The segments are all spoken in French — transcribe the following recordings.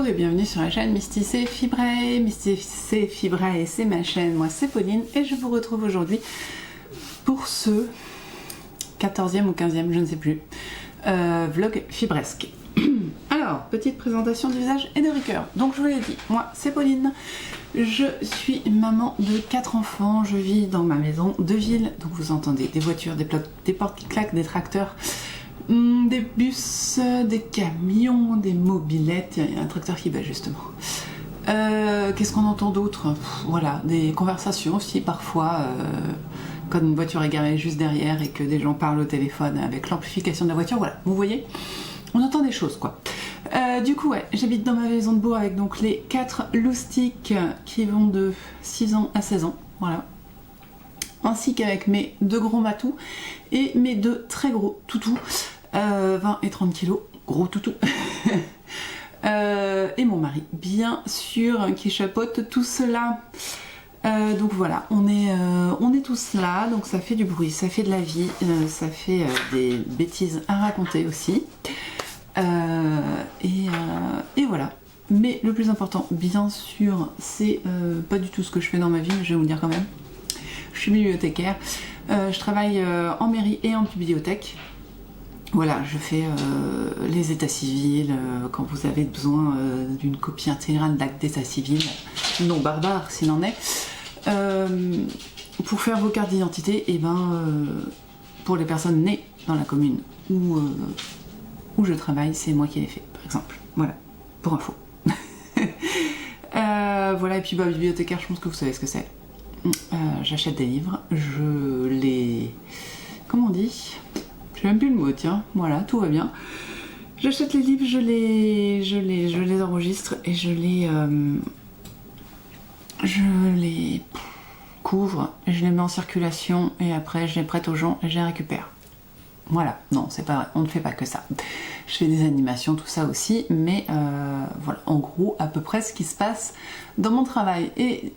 et bienvenue sur la chaîne Misty c'est Fibré. Misty c'est Fibré, c'est ma chaîne, moi c'est Pauline et je vous retrouve aujourd'hui pour ce 14e ou 15e, je ne sais plus, vlog fibresque. Alors, petite présentation du visage et de Ricoeur. Donc je vous l'ai dit, moi c'est Pauline, je suis maman de 4 enfants, je vis dans ma maison de ville, donc vous entendez des voitures, des portes qui claquent, des tracteurs, des bus, des camions, des mobylettes, il y a un tracteur qui bat justement. Qu'est-ce qu'on entend d'autre? Voilà, des conversations aussi parfois, quand une voiture est garée juste derrière et que des gens parlent au téléphone avec l'amplification de la voiture, voilà, vous voyez, on entend des choses quoi. Du coup ouais, j'habite dans ma maison de bourg avec donc les 4 loustiques qui vont de 6 ans à 16 ans, voilà. Ainsi qu'avec mes 2 gros matous et mes 2 très gros toutous, 20 et 30 kilos, gros toutous. Et mon mari, bien sûr, qui chapeaute tout cela. Donc voilà, on est tous là, donc ça fait du bruit, ça fait de la vie, ça fait des bêtises à raconter aussi. Et voilà. Mais le plus important, bien sûr, c'est pas du tout ce que je fais dans ma vie, je vais vous le dire quand même. Je suis bibliothécaire, je travaille en mairie et en bibliothèque. Voilà, je fais les états civils, quand vous avez besoin d'une copie intégrale d'acte d'état civil, non barbare s'il en est. Pour faire vos cartes d'identité, et pour les personnes nées dans la commune où je travaille, c'est moi qui les fais, par exemple. Voilà, pour info. Voilà, et puis bibliothécaire, je pense que vous savez ce que c'est. J'achète des livres, je les... Comment on dit? J'ai même plus le mot, tiens, voilà, tout va bien. J'achète les livres, je les enregistre et je les couvre, et je les mets en circulation et après je les prête aux gens et je les récupère. Voilà, non, c'est pas vrai, on ne fait pas que ça. Je fais des animations, tout ça aussi, mais voilà, en gros, à peu près ce qui se passe dans mon travail. Et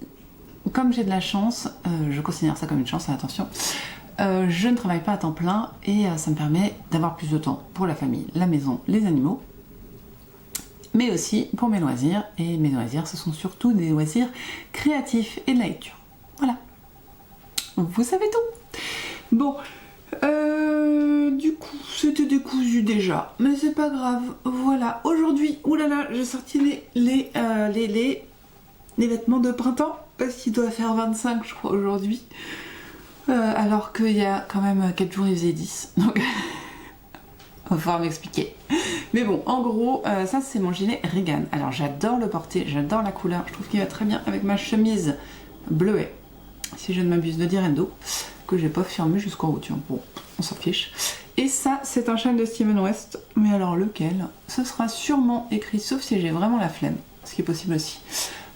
comme j'ai de la chance, je considère ça comme une chance, attention, je ne travaille pas à temps plein et ça me permet d'avoir plus de temps pour la famille, la maison, les animaux, mais aussi pour mes loisirs. Et mes loisirs, ce sont surtout des loisirs créatifs et de la lecture. Voilà, vous savez tout. Bon, du coup, c'était décousu déjà, mais c'est pas grave. Voilà, aujourd'hui, oulala, j'ai sorti les vêtements de printemps parce qu'il doit faire 25, je crois, aujourd'hui. Alors qu'il y a quand même 4 jours il faisait 10, donc on va falloir m'expliquer. Mais bon, en gros, ça c'est mon gilet Regan. Alors j'adore le porter, j'adore la couleur, je trouve qu'il va très bien avec ma chemise bleuet, si je ne m'abuse, de Direndo, que j'ai pas fermé jusqu'en haut, tiens, bon, on s'en fiche. Et ça, c'est un châle de Steven West, mais alors lequel? Ce sera sûrement écrit, sauf si j'ai vraiment la flemme, ce qui est possible aussi,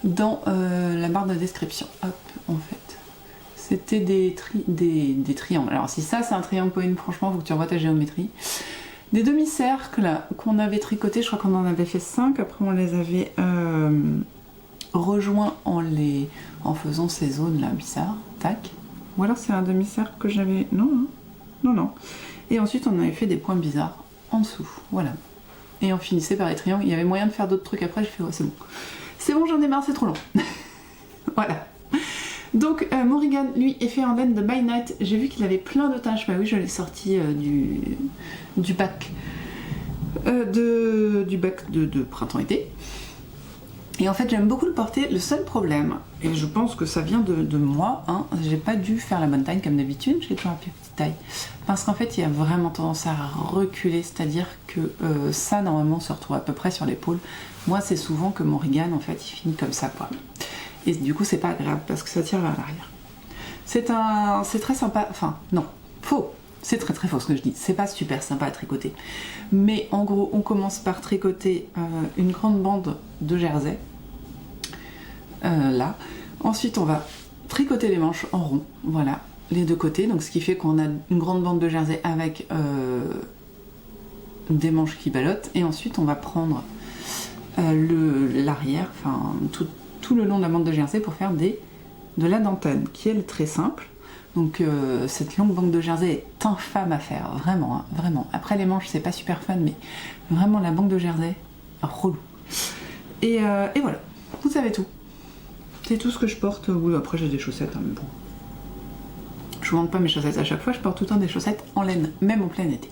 dans la barre de description. Hop, en fait. C'était des triangles. Alors si ça c'est un triangle Pauline, franchement faut que tu revoies ta géométrie. Des demi-cercles qu'on avait tricotés, je crois qu'on en avait fait 5, après on les avait rejoints en faisant ces zones là bizarres, tac. Ou alors c'est un demi-cercle que j'avais... Non. Et ensuite on avait fait des points bizarres en dessous, voilà. Et on finissait par les triangles, il y avait moyen de faire d'autres trucs après, j'ai fait ouais c'est bon. C'est bon, j'en ai marre, c'est trop long. Voilà. Donc mon Regan, lui, est fait en laine de By Night. J'ai vu qu'il avait plein de taches. Bah oui, je l'ai sorti du bac de printemps-été. Et en fait, j'aime beaucoup le porter. Le seul problème, et je pense que ça vient de moi, hein, j'ai pas dû faire la bonne taille comme d'habitude. J'ai toujours la plus petite taille. Parce qu'en fait, il y a vraiment tendance à reculer. C'est-à-dire que ça, normalement, se retrouve à peu près sur l'épaule. Moi, c'est souvent que mon Regan, en fait, il finit comme ça, quoi. Et du coup c'est pas agréable parce que ça tire vers l'arrière. C'est très sympa, enfin non, faux, c'est très faux ce que je dis, c'est pas super sympa à tricoter. Mais en gros on commence par tricoter une grande bande de jersey, là. Ensuite on va tricoter les manches en rond, voilà, les deux côtés, donc ce qui fait qu'on a une grande bande de jersey avec des manches qui ballottent. Et ensuite on va prendre l'arrière, enfin tout le long de la bande de jersey pour faire de la dentelle qui est très simple. Donc cette longue bande de jersey est infâme à faire, vraiment, hein, vraiment. Après les manches c'est pas super fun, mais vraiment la bande de jersey, relou. Et voilà, vous savez tout. C'est tout ce que je porte. Oui, après j'ai des chaussettes, hein, mais bon. Je vous montre pas mes chaussettes à chaque fois, je porte tout le temps des chaussettes en laine, même en plein été.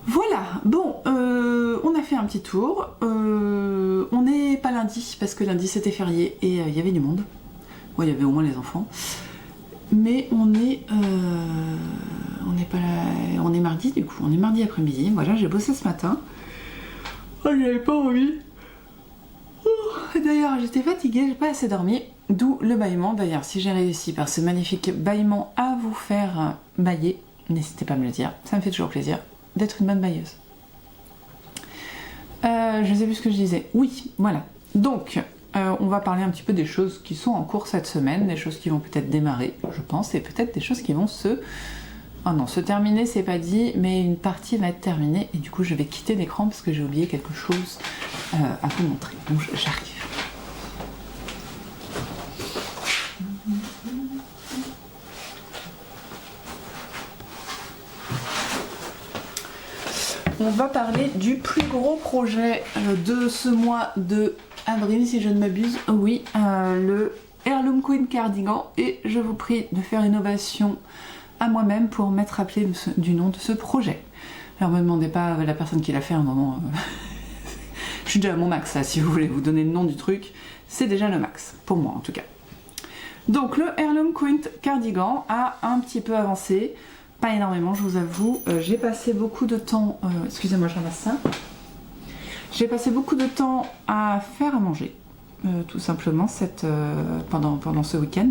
Voilà, bon, on a fait un petit tour. On n'est pas lundi, parce que lundi c'était férié et il y avait du monde. Bon, il y avait au moins les enfants. Mais on est pas là, on est mardi du coup, on est mardi après-midi. Voilà, j'ai bossé ce matin. Oh, j'avais pas envie. Oh, d'ailleurs, j'étais fatiguée, j'ai pas assez dormi. D'où le bâillement. D'ailleurs, si j'ai réussi par ce magnifique bâillement à vous faire bâiller, n'hésitez pas à me le dire. Ça me fait toujours plaisir d'être une bonne bailleuse. Je sais plus ce que je disais. Oui, voilà. Donc, on va parler un petit peu des choses qui sont en cours cette semaine, des choses qui vont peut-être démarrer, je pense, et peut-être des choses qui vont se... Oh non, se terminer, c'est pas dit, mais une partie va être terminée, et du coup, je vais quitter l'écran parce que j'ai oublié quelque chose à vous montrer. Donc, j'arrive. On va parler du plus gros projet de ce mois de avril, si je ne m'abuse. Oui, le Heirloom Queen Cardigan. Et je vous prie de faire une ovation à moi-même pour m'être rappelé du nom de ce projet. Alors, ne me demandez pas la personne qui l'a fait à un moment. Je suis déjà à mon max, là, si vous voulez vous donner le nom du truc. C'est déjà le max, pour moi en tout cas. Donc, le Heirloom Queen Cardigan a un petit peu avancé. Pas énormément, je vous avoue. J'ai passé beaucoup de temps... excusez-moi, je ramasse ça. J'ai passé beaucoup de temps à faire à manger, tout simplement, pendant ce week-end.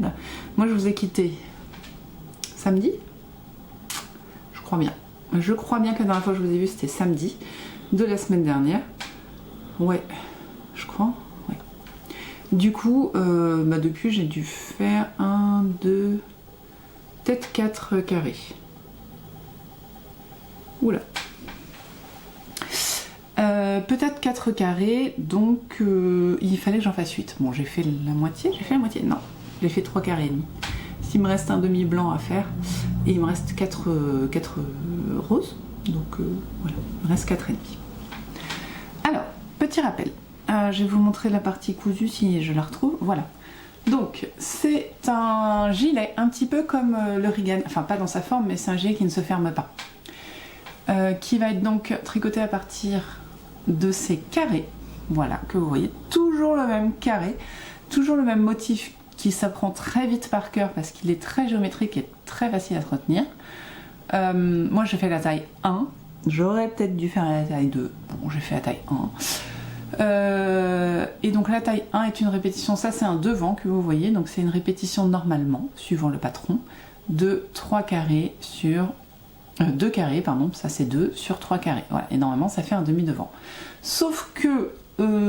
Moi, je vous ai quitté samedi. Je crois bien. Je crois bien que la dernière fois que je vous ai vu, c'était samedi de la semaine dernière. Ouais, je crois. Ouais. Du coup, depuis, j'ai dû faire 1, 2, peut-être 4 carrés. Oula. Peut-être 4 carrés, donc il fallait que j'en fasse 8. Bon, j'ai fait la moitié, non, j'ai fait 3 carrés et demi. S'il me reste un demi blanc à faire, et il me reste 4 roses, donc voilà, il me reste 4 et demi. Alors, petit rappel, je vais vous montrer la partie cousue si je la retrouve, voilà. Donc, c'est un gilet, un petit peu comme le Regan, enfin pas dans sa forme, mais c'est un gilet qui ne se ferme pas. Qui va être donc tricoté à partir de ces carrés, voilà, que vous voyez, toujours le même carré, toujours le même motif qui s'apprend très vite par cœur parce qu'il est très géométrique et très facile à se retenir. Moi j'ai fait la taille 1, j'aurais peut-être dû faire la taille 2, bon j'ai fait la taille 1. Et donc la taille 1 est une répétition, ça c'est un devant que vous voyez, donc c'est une répétition normalement, suivant le patron, de 3 carrés sur... 2 carrés, pardon, ça c'est 2 sur 3 carrés. Voilà, et normalement ça fait un demi-devant. Sauf que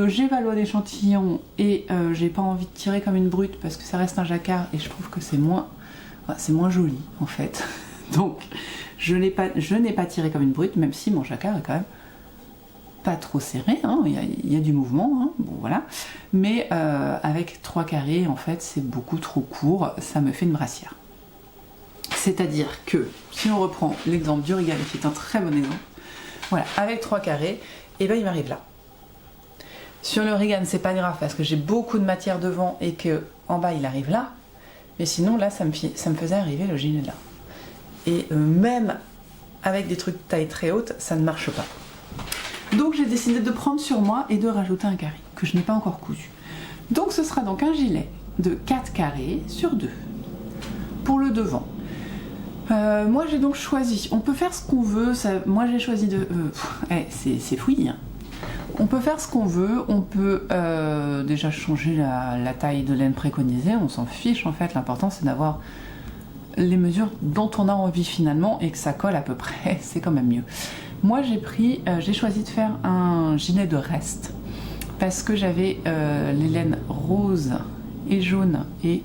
j'évalue l'échantillon et j'ai pas envie de tirer comme une brute parce que ça reste un jacquard et je trouve que c'est moins joli en fait. Donc je n'ai pas tiré comme une brute, même si mon jacquard est quand même pas trop serré, hein, il y a du mouvement, hein, bon voilà. Mais avec 3 carrés, en fait, c'est beaucoup trop court, ça me fait une brassière. C'est-à-dire que, si on reprend l'exemple du Regan, qui est un très bon exemple, voilà, avec 3 carrés, et ben il m'arrive là. Sur le Regan, c'est pas grave parce que j'ai beaucoup de matière devant et que en bas il arrive là, mais sinon là ça me faisait arriver le gilet là. Et même avec des trucs de taille très haute, ça ne marche pas. Donc j'ai décidé de prendre sur moi et de rajouter un carré que je n'ai pas encore cousu. Donc ce sera donc un gilet de 4 carrés sur 2 pour le devant. Moi j'ai donc choisi, on peut faire ce qu'on veut, moi j'ai choisi de... c'est fouillis, hein. On peut faire ce qu'on veut, on peut déjà changer la taille de laine préconisée, on s'en fiche en fait, l'important c'est d'avoir les mesures dont on a envie finalement et que ça colle à peu près, c'est quand même mieux. Moi j'ai choisi de faire un gilet de reste parce que j'avais les laines roses et jaunes et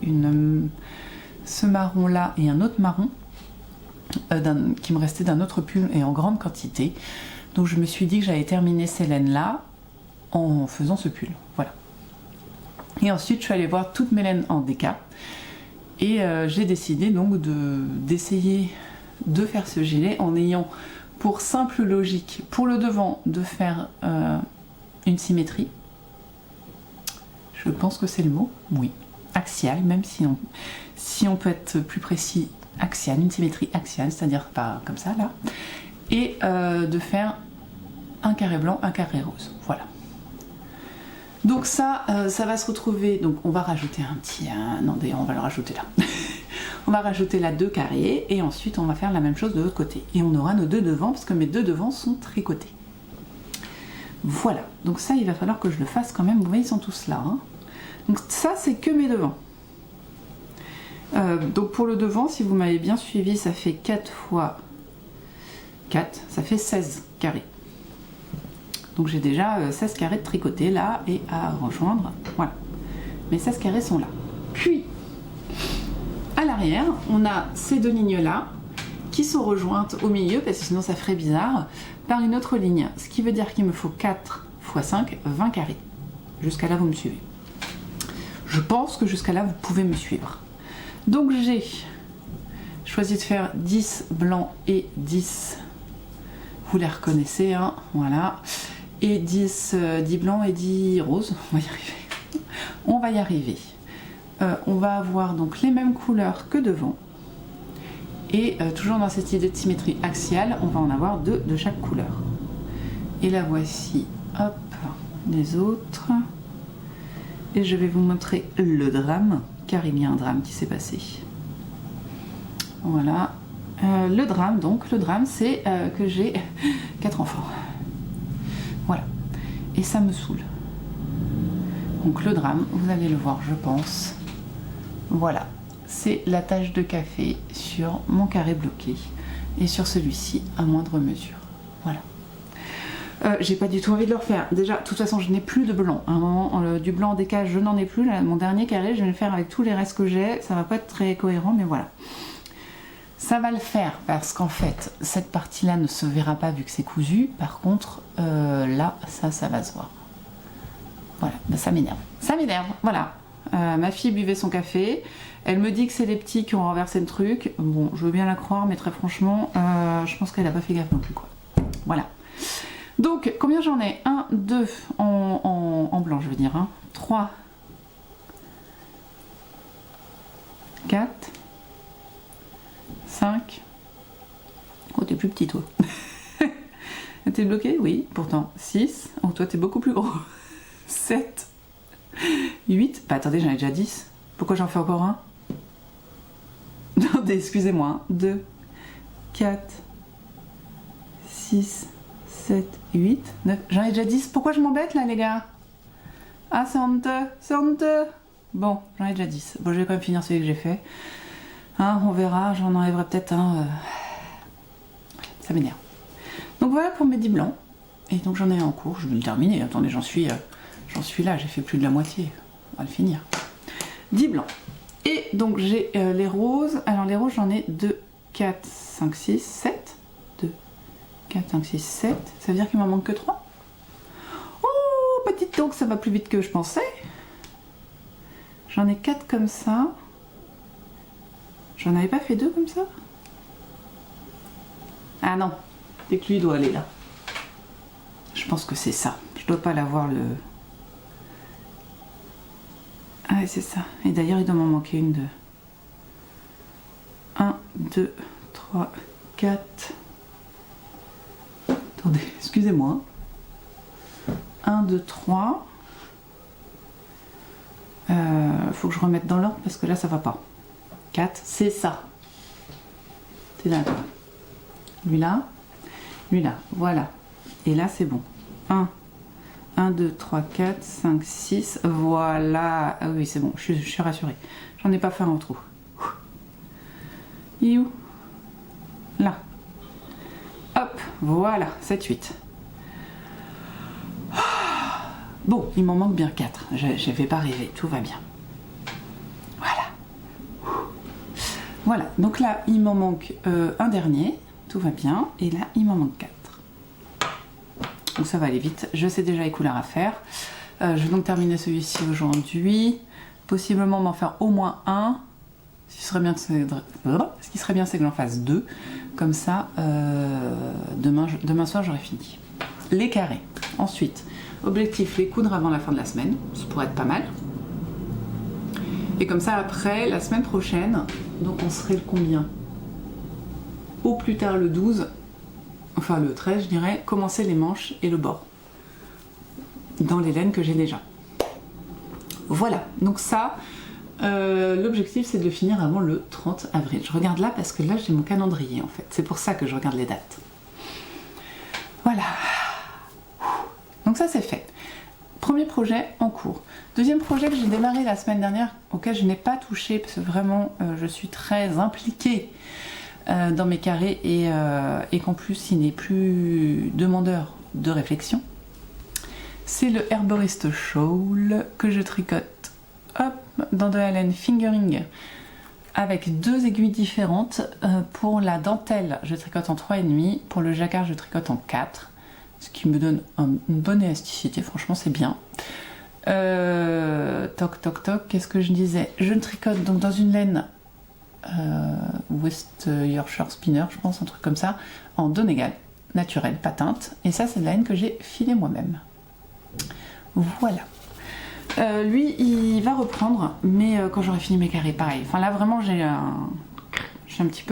ce marron là et un autre marron qui me restait d'un autre pull et en grande quantité. Donc je me suis dit que j'allais terminer ces laines là en faisant ce pull, voilà. Et ensuite je suis allée voir toutes mes laines en déca et j'ai décidé donc d'essayer de faire ce gilet en ayant pour simple logique pour le devant de faire une symétrie Je pense que c'est le mot, oui. Axial, même si on peut être plus précis, axial, une symétrie axiale, c'est-à-dire pas comme ça là, et de faire un carré blanc, un carré rose, voilà. Donc ça va se retrouver, donc on va rajouter un petit, non d'ailleurs on va le rajouter là. On va rajouter là 2 carrés et ensuite on va faire la même chose de l'autre côté. Et on aura nos 2 devants parce que mes 2 devants sont tricotés. Voilà, donc ça il va falloir que je le fasse quand même, vous voyez ils sont tous là. Hein. Donc ça c'est que mes devants. Donc pour le devant, si vous m'avez bien suivi, ça fait 4 fois 4, ça fait 16 carrés. Donc j'ai déjà 16 carrés de tricotés là et à rejoindre, voilà. Mes 16 carrés sont là. Puis, à l'arrière, on a ces 2 lignes-là qui sont rejointes au milieu, parce que sinon ça ferait bizarre, par une autre ligne. Ce qui veut dire qu'il me faut 4 x 5, 20 carrés. Jusqu'à là, vous me suivez. Je pense que jusqu'à là, vous pouvez me suivre. Donc j'ai choisi de faire 10 blancs et 10, vous les reconnaissez, hein, voilà, et 10 blancs et 10 roses, on va y arriver. On va y arriver. On va avoir donc les mêmes couleurs que devant, et toujours dans cette idée de symétrie axiale, on va en avoir 2 de chaque couleur. Et la voici, hop, les autres. Et je vais vous montrer le drame, car il y a un drame qui s'est passé. Voilà. Le drame, donc, le drame, c'est que j'ai 4 enfants. Voilà. Et ça me saoule. Donc le drame, vous allez le voir, je pense. Voilà. C'est la tache de café sur mon carré bloqué. Et sur celui-ci, à moindre mesure. Voilà. J'ai pas du tout envie de le refaire. Déjà, de toute façon, je n'ai plus de blanc. À un moment, du blanc en décalage, je n'en ai plus. Là, mon dernier carré, je vais le faire avec tous les restes que j'ai. Ça va pas être très cohérent, mais voilà. Ça va le faire parce qu'en fait, cette partie-là ne se verra pas vu que c'est cousu. Par contre, là, ça va se voir. Voilà, ben, ça m'énerve. Ça m'énerve, voilà. Ma fille buvait son café. Elle me dit que c'est les petits qui ont renversé le truc. Bon, je veux bien la croire, mais très franchement, je pense qu'elle n'a pas fait gaffe non plus, quoi. Voilà. Donc, combien j'en ai? 1, 2 en blanc, je veux dire. Hein. 3, 4, 5. Oh, t'es plus petit, toi. T'es bloqué? Oui, pourtant. 6. Oh, toi, t'es beaucoup plus gros. 7. 8. Bah, attendez, j'en ai déjà 10. Pourquoi j'en fais encore un? Attendez, excusez-moi. 2, 4, 6, 7, 8, 9. J'en ai déjà 10. Pourquoi je m'embête, là, les gars? Ah, c'est honteux. C'est honteux. Bon, j'en ai déjà 10. Bon, je vais quand même finir celui que j'ai fait. Hein, on verra, j'en enlèverai peut-être un. Ça m'énerve. Donc voilà pour mes 10 blancs. Et donc j'en ai un en cours, je vais le terminer. Attendez, j'en suis là, j'ai fait plus de la moitié. On va le finir. 10 blancs. Et donc j'ai les roses. Alors les roses, j'en ai 2, 4, 5, 6, 7. 2, 4, 5, 6, 7. Ça veut dire qu'il m'en manque que 3. Oh, petite, donc ça va plus vite que je pensais. J'en ai 4 comme ça. J'en avais pas fait 2 comme ça? Ah non, dès que lui doit aller là. Je pense que c'est ça. Je dois pas l'avoir le... Ah ouais, c'est ça. Et d'ailleurs, il doit m'en manquer une, 2. 1, 2, 3, 4. Attendez, excusez-moi. 1, 2, 3. Faut que je remette dans l'ordre parce que là, ça va pas. 4, c'est ça. C'est là, toi. Lui là, voilà. Et là, c'est bon. 1, 2, 3, 4, 5, 6, voilà. Ah oui, c'est bon, je suis rassurée. J'en ai pas fait un trou. Il est où? Là. Hop, voilà, 7, 8. Bon, il m'en manque bien 4. Je vais pas rêver, tout va bien. Voilà, donc là, il m'en manque un dernier, tout va bien, et là, il m'en manque 4. Donc ça va aller vite, je sais déjà les couleurs à faire. Je vais donc terminer celui-ci aujourd'hui, possiblement m'en faire au moins un. Ce qui serait bien, c'est que j'en fasse 2, comme ça, demain soir, j'aurai fini. Les carrés. Ensuite, objectif, les coudre avant la fin de la semaine, ça pourrait être pas mal. Et comme ça après, la semaine prochaine, donc on serait le combien? Au plus tard le 12, enfin le 13 je dirais, commencer les manches et le bord. Dans les laines que j'ai déjà. Voilà, donc ça, l'objectif c'est de le finir avant le 30 avril. Je regarde là parce que là j'ai mon calendrier en fait. C'est pour ça que je regarde les dates. Voilà. Donc ça c'est fait. Premier projet en cours. Deuxième projet que j'ai démarré la semaine dernière, auquel je n'ai pas touché parce que vraiment je suis très impliquée dans mes carrés et qu'en plus il n'est plus demandeur de réflexion. C'est le Herborist Shawl que je tricote dans de la laine fingering avec 2 aiguilles différentes. Pour la dentelle, je tricote en 3,5, pour le jacquard, je tricote en 4, ce qui me donne une bonne élasticité, franchement c'est bien. Toc toc toc, qu'est-ce que je disais? Je tricote donc dans une laine West Yorkshire Spinner, je pense, un truc comme ça, en Donegal, naturelle, pas teinte, et ça c'est de la laine que j'ai filée moi-même. Voilà. Lui, il va reprendre, mais quand j'aurai fini mes carrés, pareil. Enfin là, vraiment, je suis un petit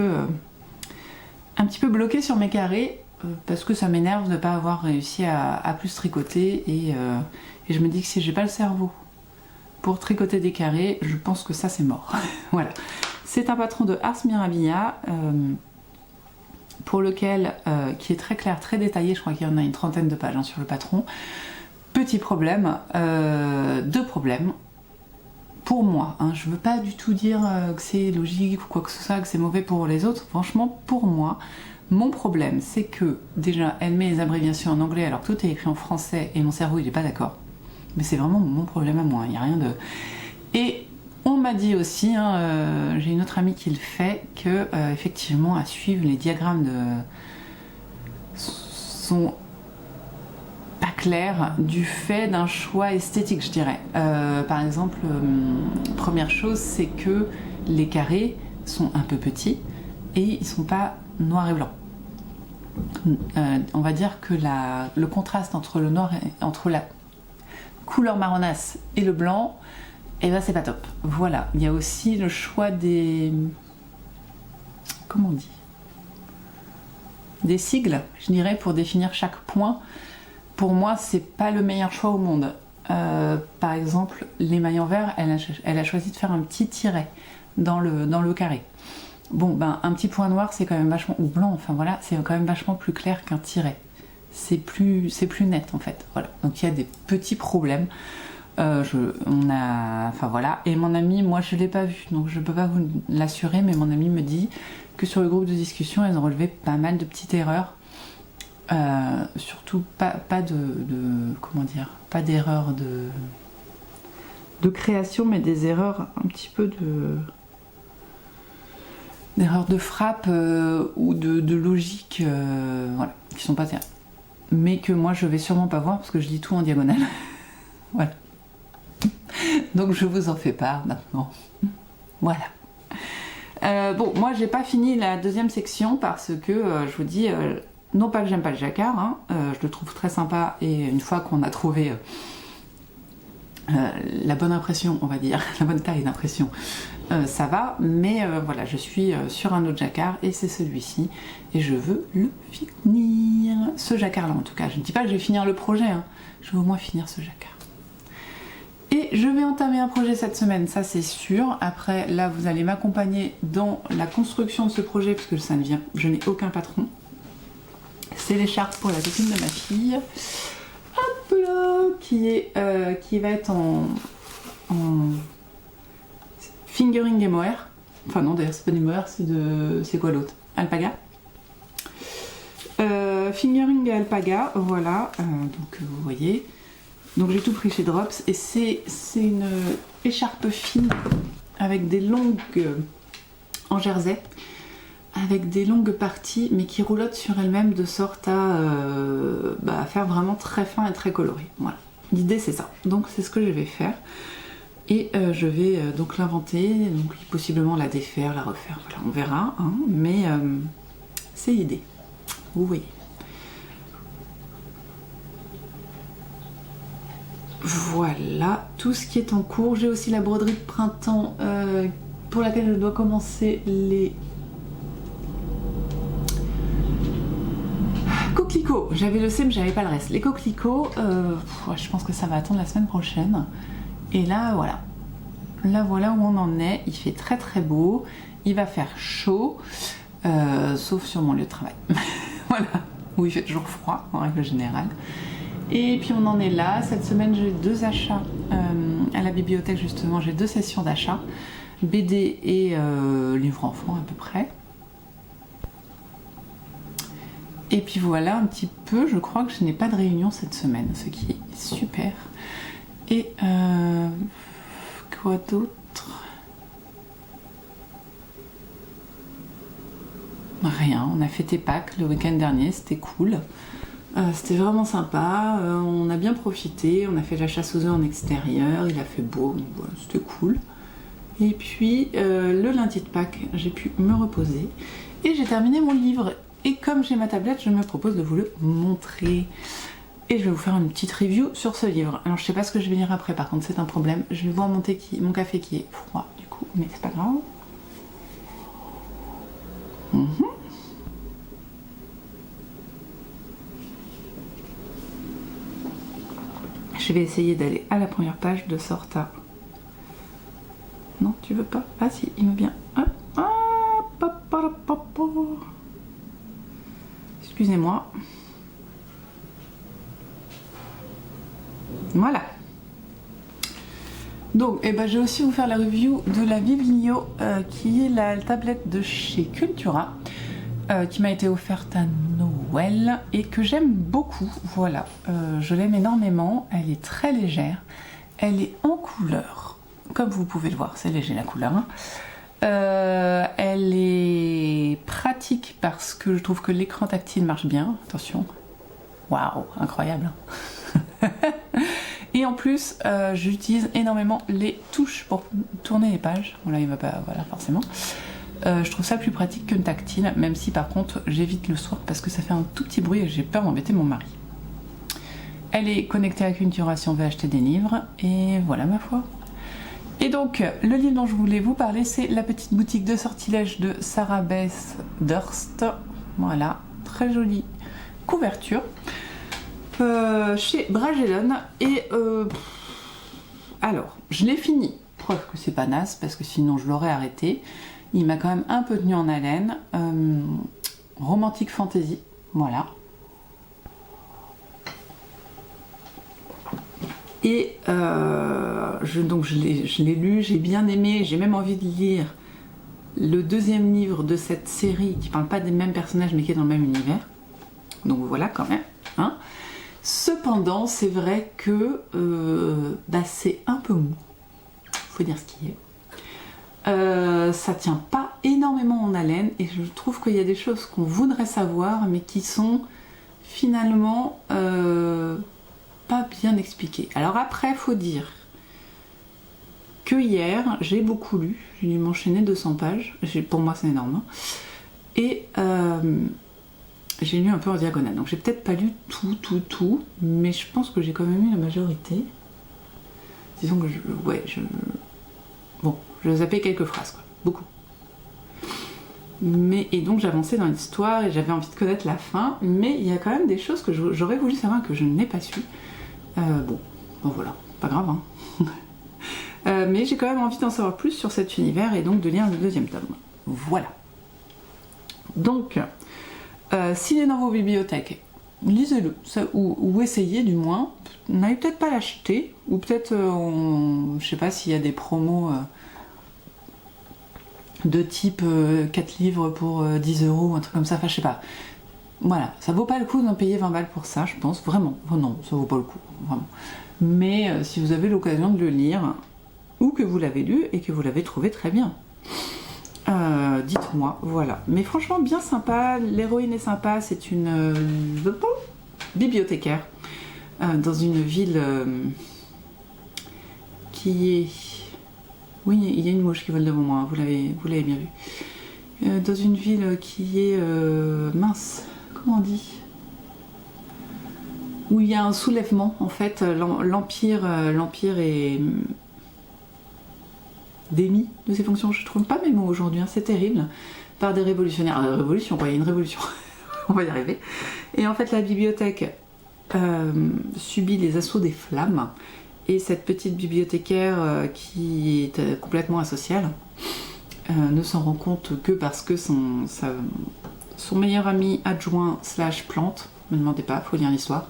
peu bloquée sur mes carrés parce que ça m'énerve de ne pas avoir réussi à plus tricoter et je me dis que si j'ai pas le cerveau pour tricoter des carrés, je pense que ça c'est mort. Voilà. C'est un patron de Ars Mirabilia pour lequel, qui est très clair, très détaillé. Je crois qu'il y en a une 30aine de pages sur le patron. Petit problème, 2 problèmes pour moi. Je veux pas du tout dire que c'est logique ou quoi que ce soit, que c'est mauvais pour les autres. Franchement, pour moi, mon problème, c'est que déjà, elle met les abréviations en anglais alors que tout est écrit en français et mon cerveau il est pas d'accord. Mais c'est vraiment mon problème à moi. Il n'y a rien de. Et on m'a dit aussi, j'ai une autre amie qui le fait, que effectivement, à suivre les diagrammes sont pas clair du fait d'un choix esthétique, je dirais. Par exemple, première chose, c'est que les carrés sont un peu petits et ils sont pas noirs et blancs. On va dire que le contraste entre le noir entre la couleur marronasse et le blanc, et ben c'est pas top. Voilà. Il y a aussi le choix des, comment on dit, des sigles, je dirais, pour définir chaque point. Pour moi, c'est pas le meilleur choix au monde. Par exemple, l'émail en vert, elle a choisi de faire un petit tiret dans le carré. Bon, ben un petit point noir, c'est quand même vachement, ou blanc, enfin voilà, c'est quand même vachement plus clair qu'un tiret. C'est plus net en fait. Voilà. Donc il y a des petits problèmes. Enfin voilà. Et mon ami, moi je l'ai pas vu, donc je peux pas vous l'assurer, mais mon ami me dit que sur le groupe de discussion, elles ont relevé pas mal de petites erreurs. Surtout pas de comment dire, pas d'erreur de création, mais des erreurs un petit peu d'erreurs de frappe ou de logique, voilà, qui sont pas terribles. Mais que moi je vais sûrement pas voir parce que je lis tout en diagonale. Voilà. Donc je vous en fais part maintenant. Voilà. Bon, moi j'ai pas fini la deuxième section parce que je vous dis. Non pas que j'aime pas le jacquard, je le trouve très sympa et une fois qu'on a trouvé la bonne impression, on va dire, la bonne taille d'impression, ça va, mais voilà, je suis sur un autre jacquard et c'est celui-ci et je veux le finir. Ce jacquard là en tout cas, je ne dis pas que je vais finir le projet, je veux au moins finir ce jacquard. Et je vais entamer un projet cette semaine, ça c'est sûr. Après là vous allez m'accompagner dans la construction de ce projet parce que je n'ai aucun patron. C'est l'écharpe pour la copine de ma fille, hop là, qui va être en fingering et mohair. Enfin non, d'ailleurs c'est pas du mohair, c'est quoi l'autre? Alpaga. Fingering et alpaga, voilà. Donc vous voyez. Donc j'ai tout pris chez Drops et c'est une écharpe fine avec des longues en jersey. Avec des longues parties mais qui roulotte sur elle-même de sorte à faire vraiment très fin et très coloré. Voilà, l'idée c'est ça, donc c'est ce que je vais faire et je vais donc l'inventer, donc possiblement la défaire, la refaire, voilà, on verra, mais c'est l'idée, vous voyez. Voilà tout ce qui est en cours. J'ai aussi la broderie de printemps pour laquelle je dois commencer les coquelicots. J'avais le C mais j'avais pas le reste. Les coquelicots, je pense que ça va attendre la semaine prochaine. Et là voilà. Là voilà où on en est. Il fait très très beau. Il va faire chaud. Sauf sur mon lieu de travail. Voilà. Où il fait toujours froid en règle générale. Et puis on en est là. Cette semaine j'ai 2 achats à la bibliothèque justement. J'ai 2 sessions d'achat. BD et livres enfants à peu près. Et puis voilà un petit peu. Je crois que je n'ai pas de réunion cette semaine. Ce qui est super. Et quoi d'autre? Rien. On a fêté Pâques le week-end dernier. C'était cool. C'était vraiment sympa, on a bien profité, on a fait la chasse aux œufs en extérieur, il a fait beau, donc voilà, c'était cool. Et puis le lundi de Pâques, j'ai pu me reposer et j'ai terminé mon livre. Et comme j'ai ma tablette, je me propose de vous le montrer. Et je vais vous faire une petite review sur ce livre. Alors je sais pas ce que je vais lire après, par contre c'est un problème. Je vais boire mon café qui est froid du coup, mais c'est pas grave. Je vais essayer d'aller à la première page de sorte à... Non, tu veux pas? Ah si, il veut bien. Excusez-moi. Voilà. Donc, je vais aussi vous faire la review de la Vivignio, qui est la tablette de chez Cultura, qui m'a été offerte à Noël et que j'aime beaucoup. Voilà, je l'aime énormément. Elle est très légère. Elle est en couleur, comme vous pouvez le voir, c'est léger la couleur. Hein. Elle est pratique parce que je trouve que l'écran tactile marche bien. Attention. Waouh, incroyable. Et en plus, j'utilise énormément les touches pour tourner les pages. Bon, là, il va pas, voilà, forcément. Je trouve ça plus pratique qu'une tactile, même si par contre, j'évite le soir parce que ça fait un tout petit bruit et j'ai peur d'embêter mon mari. Elle est connectée à Cultura si on veut acheter des livres, et voilà ma foi. Et donc, le livre dont je voulais vous parler, c'est La petite boutique de sortilèges de Sarah Beth Durst. Voilà, très jolie couverture. Chez Bragellon. Et alors, je l'ai fini. Preuve que c'est pas naze, parce que sinon je l'aurais arrêté. Il m'a quand même un peu tenu en haleine. Romantique fantasy, voilà. Et je l'ai lu, j'ai bien aimé, j'ai même envie de lire le 2e livre de cette série qui parle pas des mêmes personnages mais qui est dans le même univers. Donc voilà quand même. Hein. Cependant, c'est vrai que c'est un peu mou. Faut dire ce qui est. Ça tient pas énormément en haleine et je trouve qu'il y a des choses qu'on voudrait savoir mais qui sont finalement pas bien expliquées. Alors après, faut dire que hier, j'ai beaucoup lu. J'ai dû m'enchaîner 200 pages. Pour moi, c'est énorme. Hein. Et j'ai lu un peu en diagonale. Donc j'ai peut-être pas lu tout, mais je pense que j'ai quand même eu la majorité. Disons que je zappais quelques phrases, quoi. Beaucoup. Et donc j'avançais dans l'histoire et j'avais envie de connaître la fin, mais il y a quand même des choses que j'aurais voulu savoir que je n'ai pas su. Bon voilà, pas grave. Hein. Mais j'ai quand même envie d'en savoir plus sur cet univers et donc de lire le 2e tome. Voilà. Donc, s'il est dans vos bibliothèques, lisez-le, ou essayez du moins. N'allez peut-être pas l'acheter, ou peut-être, je sais pas s'il y a des promos de type 4 livres pour 10 € ou un truc comme ça, enfin je sais pas. Voilà, ça vaut pas le coup d'en payer 20 balles pour ça, je pense, vraiment. Oh non, ça vaut pas le coup, vraiment. Mais si vous avez l'occasion de le lire, ou que vous l'avez lu et que vous l'avez trouvé très bien, dites-moi, voilà. Mais franchement, bien sympa, l'héroïne est sympa, c'est une bibliothécaire dans une ville qui est... Oui, il y a une mouche qui vole devant moi, vous l'avez bien vu. Dans une ville qui est mince, comment on dit ? où il y a un soulèvement en fait, l'empire est démis de ses fonctions, je trouve pas mes mots aujourd'hui, hein, c'est terrible, par des révolutionnaires. Révolution quoi, il y a une révolution, on va y arriver. Et en fait la bibliothèque subit les assauts des flammes, et cette petite bibliothécaire qui est complètement asociale ne s'en rend compte que parce que son meilleur ami adjoint / plante, me demandez pas, faut lire l'histoire,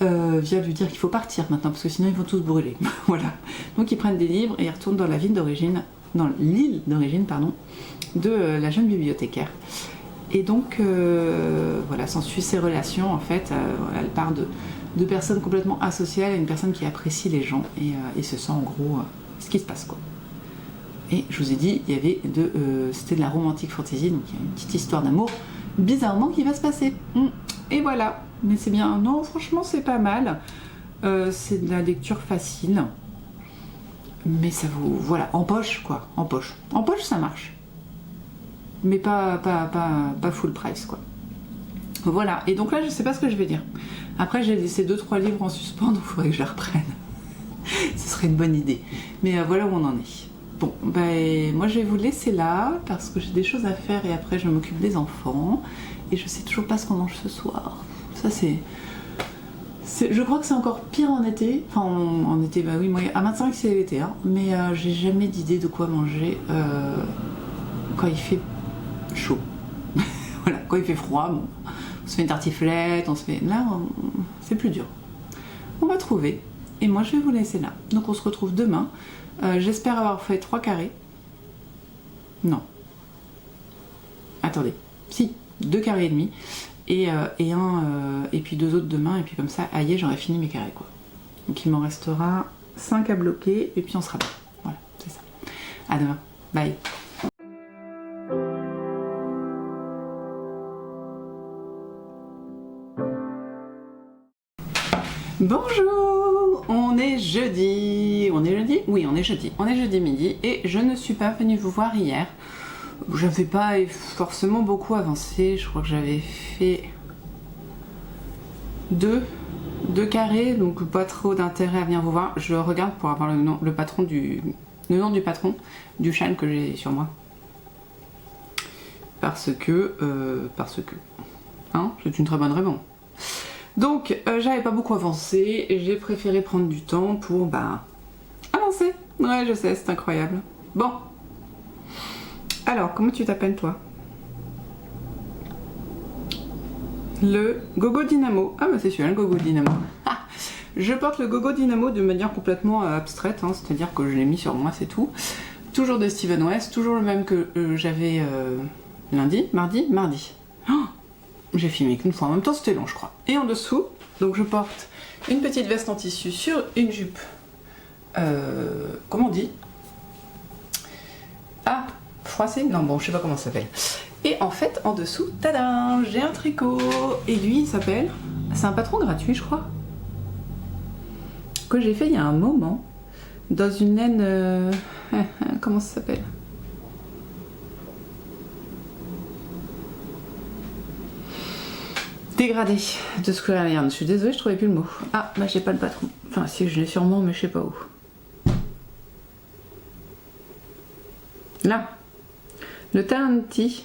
vient lui dire qu'il faut partir maintenant parce que sinon ils vont tous brûler. Voilà. Donc ils prennent des livres et ils retournent dans l'île d'origine de la jeune bibliothécaire. Et donc voilà, s'ensuit ces relations en fait. Elle part de personnes complètement asociales à une personne qui apprécie les gens et se sent en gros ce qui se passe quoi. Et je vous ai dit, il y avait c'était de la romantique fantasy, donc il y a une petite histoire d'amour bizarrement qui va se passer. Et voilà, mais c'est bien. Non, franchement, c'est pas mal. C'est de la lecture facile. Mais ça vous... Voilà, en poche, quoi. En poche. En poche, ça marche. Mais pas full price, quoi. Voilà, et donc là, je sais pas ce que je vais dire. Après, j'ai laissé 2-3 livres en suspens, donc il faudrait que je les reprenne. Ce serait une bonne idée. Mais voilà où on en est. Bon, moi je vais vous laisser là, parce que j'ai des choses à faire et après je m'occupe des enfants. Et je sais toujours pas ce qu'on mange ce soir. Ça je crois que c'est encore pire en été. Enfin en été, bah oui, moi à 25 c'est l'été, hein. Mais j'ai jamais d'idée de quoi manger quand il fait chaud. Voilà, quand il fait froid, bon, on se fait une tartiflette, on se fait... Là, c'est plus dur. On va trouver. Et moi je vais vous laisser là. Donc on se retrouve demain. J'espère avoir fait 3 carrés. Non. Attendez. Si, 2 carrés et demi. Et puis 2 autres demain. Et puis comme ça, aïe, j'aurai fini mes carrés quoi. Donc il m'en restera 5 à bloquer. Et puis on sera bon. Voilà, c'est ça. À demain. Bye. Bonjour, on est jeudi. On est jeudi? Oui, on est jeudi. On est jeudi midi et je ne suis pas venue vous voir hier. Je n'avais pas forcément beaucoup avancé. Je crois que j'avais fait 2 carrés, donc pas trop d'intérêt à venir vous voir. Je regarde pour avoir le nom du patron du châle que j'ai sur moi. Parce que, hein, c'est une très bonne raison. Donc, j'avais pas beaucoup avancé et j'ai préféré prendre du temps pour, avancer. Ouais, je sais, c'est incroyable. Bon. Alors, comment tu t'appelles, toi? Le Gogo Dynamo. Ah, bah c'est celui-là, le Gogo Dynamo. Ah, je porte le Gogo Dynamo de manière complètement abstraite, hein, c'est-à-dire que je l'ai mis sur moi, c'est tout. Toujours de Steven West, toujours le même que j'avais mardi. Oh, j'ai filmé qu'une fois, en même temps c'était long je crois. Et en dessous, donc je porte une petite veste en tissu sur une jupe, comment on dit? Ah, froissée? Non bon, je sais pas comment ça s'appelle. Et en fait, en dessous, tadam, j'ai un tricot. Et lui, il s'appelle... C'est un patron gratuit, je crois. Que j'ai fait il y a un moment. Dans une laine... comment ça s'appelle? Dégradé de Squirrel Yarn. Je suis désolée, je trouvais plus le mot. Ah, bah j'ai pas le patron. Enfin, si, je l'ai sûrement, mais je sais pas où. Là. Le Talanti.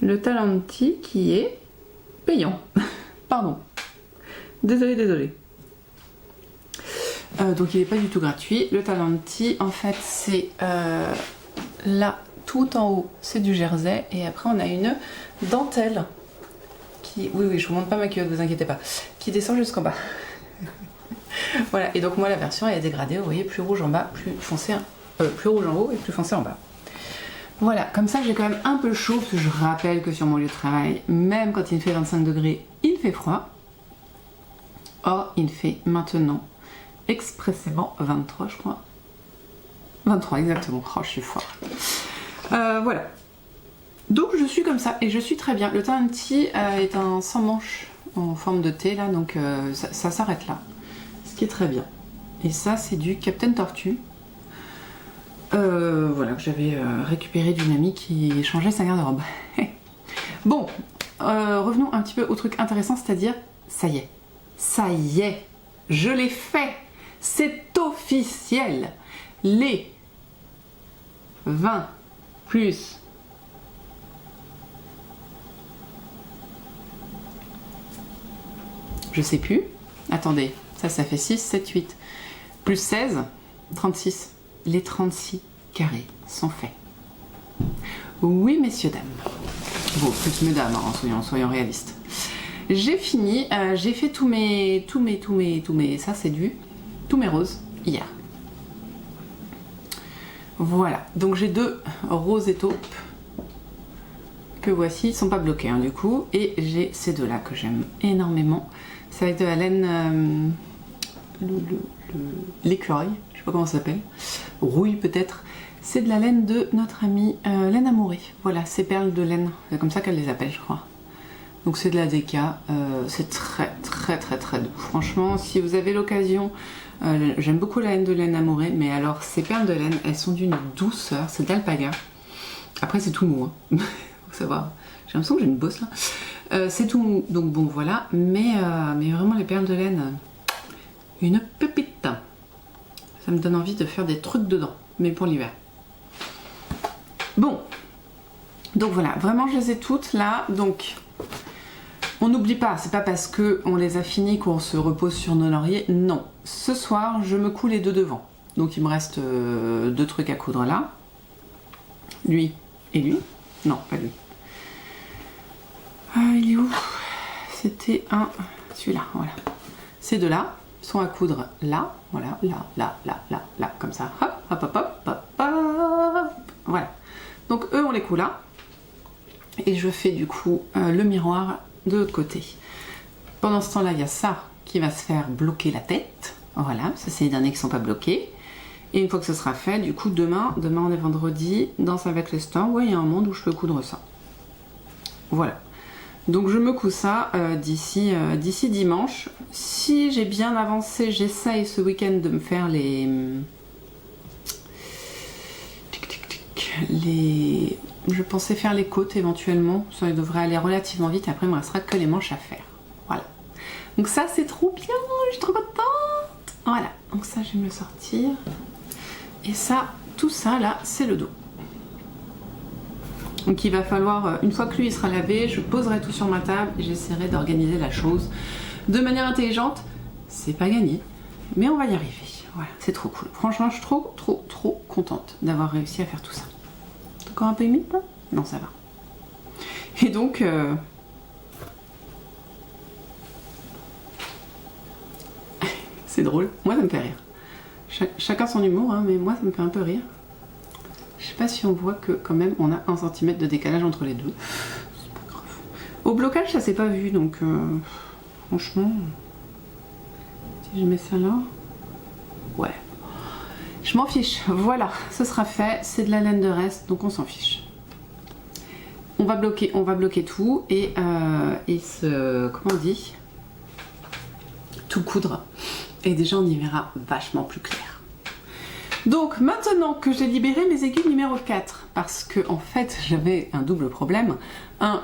Le Talanti qui est payant. Pardon. Désolée. Donc il n'est pas du tout gratuit. Le Talanti, en fait, c'est là, tout en haut, c'est du jersey. Et après, on a une dentelle qui... Oui, je vous montre pas ma culotte, vous inquiétez pas. Qui descend jusqu'en bas. Voilà, et donc moi, la version, elle est dégradée. Vous voyez, plus rouge en bas, plus foncé... plus rouge en haut et plus foncé en bas. Voilà, comme ça j'ai quand même un peu chaud, parce que je rappelle que sur mon lieu de travail, même quand il fait 25 degrés, il fait froid. Or, il fait maintenant expressément 23, je crois. 23, exactement. Oh, je suis fort. Voilà. Donc je suis comme ça, et je suis très bien. Le Talanti est un sans manche en forme de T, là, donc ça s'arrête là. Ce qui est très bien. Et ça, c'est du Captain Tortue. Voilà, que j'avais récupéré d'une amie qui changeait sa garde-robe. Bon, revenons un petit peu au truc intéressant, c'est-à-dire ça y est, je l'ai fait, c'est officiel. Les 20 plus je sais plus, attendez, ça fait 6, 7, 8, plus 16, 36. Les 36 carrés sont faits. Oui, messieurs, dames. Bon, plus mesdames, hein, soyons réalistes. J'ai fini, j'ai fait tous mes, ça c'est tous mes roses hier. Voilà, donc j'ai 2 roses et taupes que voici, ils sont pas bloqués hein, du coup, et j'ai ces 2 là que j'aime énormément. C'est avec de la laine, l'écureuil, je sais pas comment ça s'appelle, rouille peut-être. C'est de la laine de notre amie Laine Amourée. Voilà, ces perles de laine, c'est comme ça qu'elle les appelle je crois. Donc c'est de la déca, c'est très doux. Franchement, si vous avez l'occasion, j'aime beaucoup la laine de Laine Amourée, mais alors ces perles de laine, elles sont d'une douceur, c'est d'alpaga. Après c'est tout mou, hein. Faut savoir. J'ai l'impression que j'ai une bosse là. C'est tout mou, donc bon voilà, mais vraiment les perles de laine, une pépite. Ça me donne envie de faire des trucs dedans, mais pour l'hiver. Bon, donc voilà, vraiment je les ai toutes là, donc on n'oublie pas, c'est pas parce que on les a finis qu'on se repose sur nos lauriers, non. Ce soir, je me coud les 2 devant, donc il me reste 2 trucs à coudre là, lui et lui, non pas lui. Ah, il est où? C'était celui-là, voilà. Ces 2 là sont à coudre là, voilà, là, comme ça, hop, voilà. Donc eux on les coud là, et je fais du coup le miroir de l'autre côté. Pendant ce temps-là, il y a ça qui va se faire bloquer la tête, voilà, ça c'est les derniers qui sont pas bloqués. Et une fois que ce sera fait, du coup demain on est vendredi, Danse avec les stores, ouais, il y a un monde où je peux coudre ça. Voilà. Donc je me couds ça d'ici dimanche. Si j'ai bien avancé, j'essaye ce week-end de me faire les... Je pensais faire les côtes éventuellement, ça devrait aller relativement vite, après il me restera que les manches à faire. Voilà. Donc ça c'est trop bien, je suis trop contente. Voilà, donc ça je vais me le sortir. Et ça, tout ça là, c'est le dos. Donc il va falloir, une fois que lui il sera lavé, je poserai tout sur ma table et j'essaierai d'organiser la chose de manière intelligente. C'est pas gagné, mais on va y arriver. Voilà, c'est trop cool. Franchement, je suis trop contente d'avoir réussi à faire tout ça. Encore un peu humide là? Non, ça va. Et donc... c'est drôle. Moi, ça me fait rire. Chacun son humour, hein, mais moi, ça me fait un peu rire. Je sais pas si on voit que quand même on a 1 cm de décalage entre les 2. C'est pas grave. Au blocage, ça s'est pas vu, donc franchement... Si je mets ça là... Ouais. Je m'en fiche. Voilà, ce sera fait. C'est de la laine de reste, donc on s'en fiche. On va bloquer tout et comment on dit, tout coudre. Et déjà on y verra vachement plus clair. Donc maintenant que j'ai libéré mes aiguilles numéro 4, parce que en fait j'avais un double problème.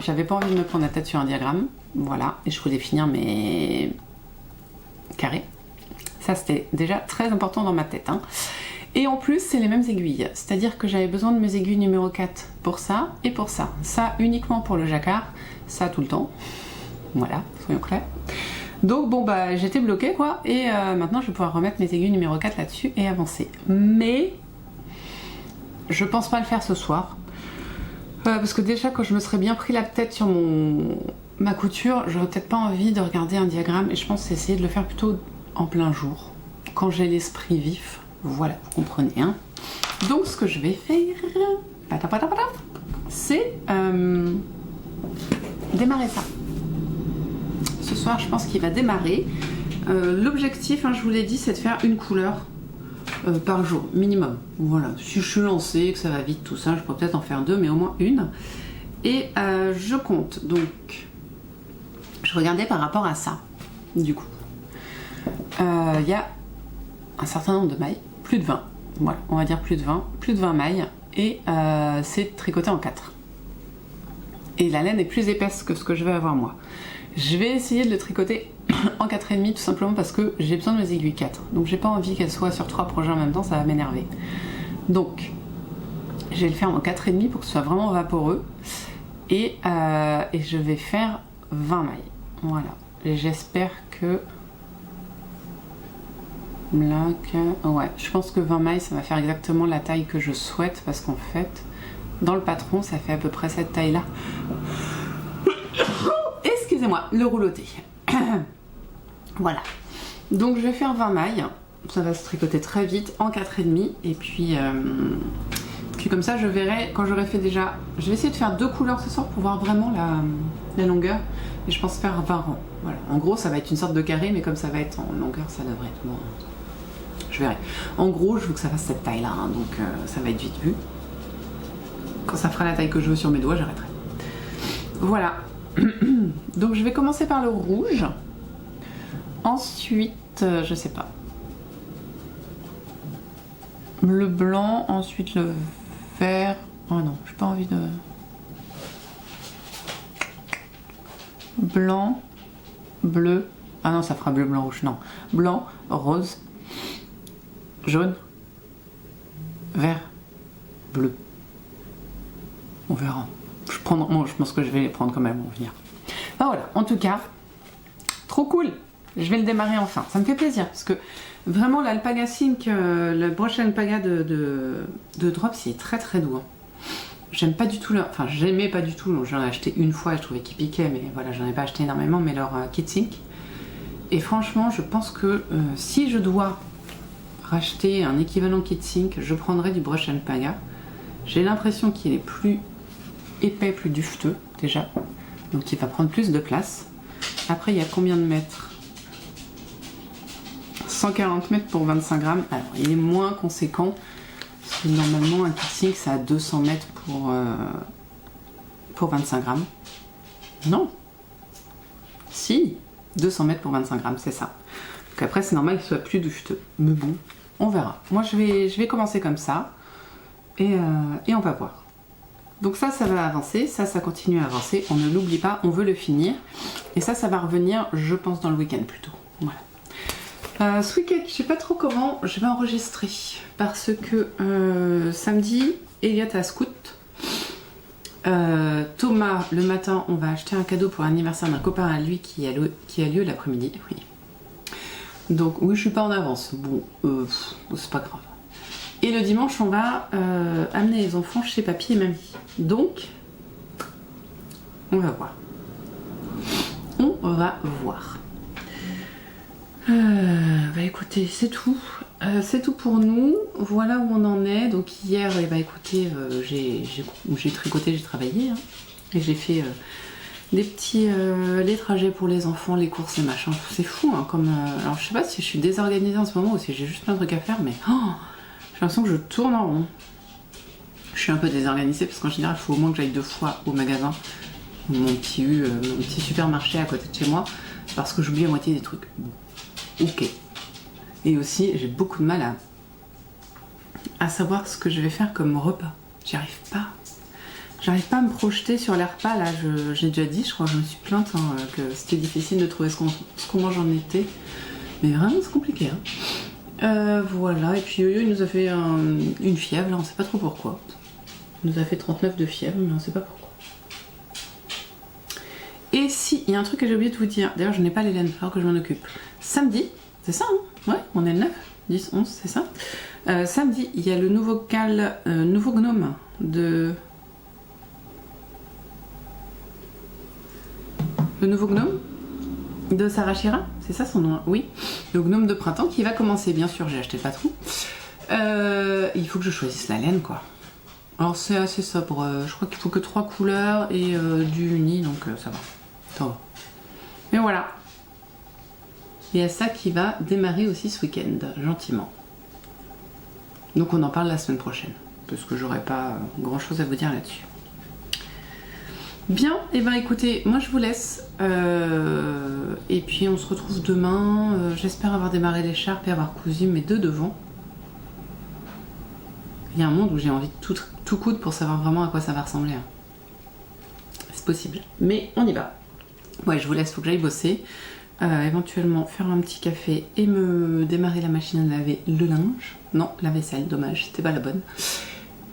J'avais pas envie de me prendre la tête sur un diagramme, voilà, et je voulais finir mes carrés. Ça c'était déjà très important dans ma tête, hein. Et en plus, c'est les mêmes aiguilles. C'est-à-dire que j'avais besoin de mes aiguilles numéro 4 pour ça et pour ça. Ça uniquement pour le jacquard, ça tout le temps. Voilà, soyons clairs. Donc bon, bah j'étais bloquée quoi. Et maintenant, je vais pouvoir remettre mes aiguilles numéro 4 là-dessus et avancer. Mais je pense pas le faire ce soir. Parce que déjà, quand je me serais bien pris la tête sur ma couture, j'aurais peut-être pas envie de regarder un diagramme. Et je pense essayer de le faire plutôt en plein jour, quand j'ai l'esprit vif. Voilà, vous comprenez, hein. Donc ce que je vais faire, c'est démarrer ça. Ce soir, je pense qu'il va démarrer. L'objectif, hein, je vous l'ai dit, c'est de faire une couleur par jour, minimum. Voilà, si je suis lancée, que ça va vite, tout ça, je pourrais peut-être en faire 2, mais au moins une. Et je compte, donc, je regardais par rapport à ça, du coup. Il y a un certain nombre de mailles. Plus de 20, voilà, on va dire plus de 20 mailles, et c'est tricoté en 4. Et la laine est plus épaisse que ce que je vais avoir moi. Je vais essayer de le tricoter en 4,5 tout simplement parce que j'ai besoin de mes aiguilles 4. Donc j'ai pas envie qu'elles soient sur 3 projets en même temps, ça va m'énerver. Donc je vais le faire en 4,5 pour que ce soit vraiment vaporeux. Et je vais faire 20 mailles. Voilà. Et j'espère que... Là, ouais, je pense que 20 mailles, ça va faire exactement la taille que je souhaite parce qu'en fait, dans le patron, ça fait à peu près cette taille-là. Excusez-moi, le rouleauté. Voilà. Donc je vais faire 20 mailles. Ça va se tricoter très vite en 4,5 et puis comme ça je verrai quand j'aurai fait déjà. Je vais essayer de faire 2 couleurs ce soir pour voir vraiment la longueur et je pense faire 20 rangs. Voilà. En gros ça va être une sorte de carré mais comme ça va être en longueur ça devrait être bon. Je verrai. En gros je veux que ça fasse cette taille là hein, donc ça va être vite vu. Quand ça fera la taille que je veux sur mes doigts j'arrêterai. Voilà. Donc je vais commencer par le rouge. Ensuite je sais pas. Le blanc, ensuite le vert. Oh non, j'ai pas envie de... Blanc, bleu. Ah non, ça fera bleu, blanc, rouge. Non. Blanc, rose, jaune, vert, bleu. On verra. Je pense que je vais les prendre comme elles vont venir. Ah voilà, en tout cas, trop cool. Je vais le démarrer enfin. Ça me fait plaisir parce que vraiment l'Alpaga Silk, le broche Alpaga de Drops, il est très très doux. Hein. J'aime pas du tout leur... Enfin, j'aimais pas du tout. J'en ai acheté une fois et je trouvais qu'il piquait, mais voilà, j'en ai pas acheté énormément. Mais leur Kit Silk. Et franchement, je pense que si je dois racheter un équivalent Kit Silk, je prendrais du broche Alpaga. J'ai l'impression qu'il est plus épais, plus dufteux déjà. Donc il va prendre plus de place. Après, il y a combien de mètres ? 140 mètres pour 25 grammes. Alors, il est moins conséquent. Parce que normalement, un Kit Silk, ça a 200 mètres pour 25 grammes. Non. Si. 200 mètres pour 25 grammes, c'est ça. Donc après, c'est normal qu'il soit plus dufteux. Mais bon, on verra. Moi, je vais commencer comme ça. Et on va voir. Donc ça va avancer. Ça continue à avancer. On ne l'oublie pas. On veut le finir. Et ça va revenir, je pense, dans le week-end plutôt. Voilà. Ce week-end, je sais pas trop comment je vais enregistrer parce que samedi, Elliot a scout. Thomas, le matin, on va acheter un cadeau pour l'anniversaire d'un copain à lui qui a lieu l'après-midi. Oui. Donc oui, je suis pas en avance. Bon, c'est pas grave. Et le dimanche, on va amener les enfants chez papy et mamie. Donc, on va voir. On va voir. Bah écoutez, c'est tout. C'est tout pour nous. Voilà où on en est. Donc hier, bah écoutez, j'ai tricoté, j'ai travaillé. Hein, et j'ai fait des petits les trajets pour les enfants, les courses et machin. C'est fou. Hein, alors je sais pas si je suis désorganisée en ce moment ou si j'ai juste plein de trucs à faire, mais j'ai l'impression que je tourne en rond. Je suis un peu désorganisée parce qu'en général, il faut au moins que j'aille 2 fois au magasin, mon petit supermarché à côté de chez moi, parce que j'oublie la moitié des trucs. Bon. Ok. Et aussi, j'ai beaucoup de mal à savoir ce que je vais faire comme repas. J'y arrive pas. J'arrive pas à me projeter sur les repas. Là, j'ai déjà dit, je crois que je me suis plainte que c'était difficile de trouver ce qu'on mange en été. Mais vraiment, c'est compliqué. Hein. Voilà. Et puis, Yo-Yo, il nous a fait une fièvre. Là, on sait pas trop pourquoi. Il nous a fait 39 de fièvre, mais on sait pas pourquoi. Et si, il y a un truc que j'ai oublié de vous dire. D'ailleurs, je n'ai pas les laines, il va falloir que je m'en occupe. Samedi, c'est ça, hein? Ouais, on est le 9, 10, 11, c'est ça. Samedi, il y a le nouveau nouveau gnome de... Le nouveau gnome de Sarah Shira, c'est ça son nom? Oui, le gnome de printemps qui va commencer, bien sûr, j'ai acheté le patron. Il faut que je choisisse la laine, quoi. Alors c'est assez sobre, je crois qu'il faut que 3 couleurs et du uni, donc ça va. Ça va. Mais voilà. Il y a ça qui va démarrer aussi ce week-end, gentiment. Donc on en parle la semaine prochaine, parce que j'aurai pas grand chose à vous dire là-dessus. Bien, et ben écoutez, moi je vous laisse. Et puis on se retrouve demain. J'espère avoir démarré l'écharpe et avoir cousu mes 2 devants. Il y a un monde où j'ai envie de tout coudre pour savoir vraiment à quoi ça va ressembler. Hein. C'est possible. Mais on y va. Ouais, je vous laisse, faut que j'aille bosser. éventuellement faire un petit café et me démarrer la machine à laver le linge. Non, la vaisselle, dommage, c'était pas la bonne.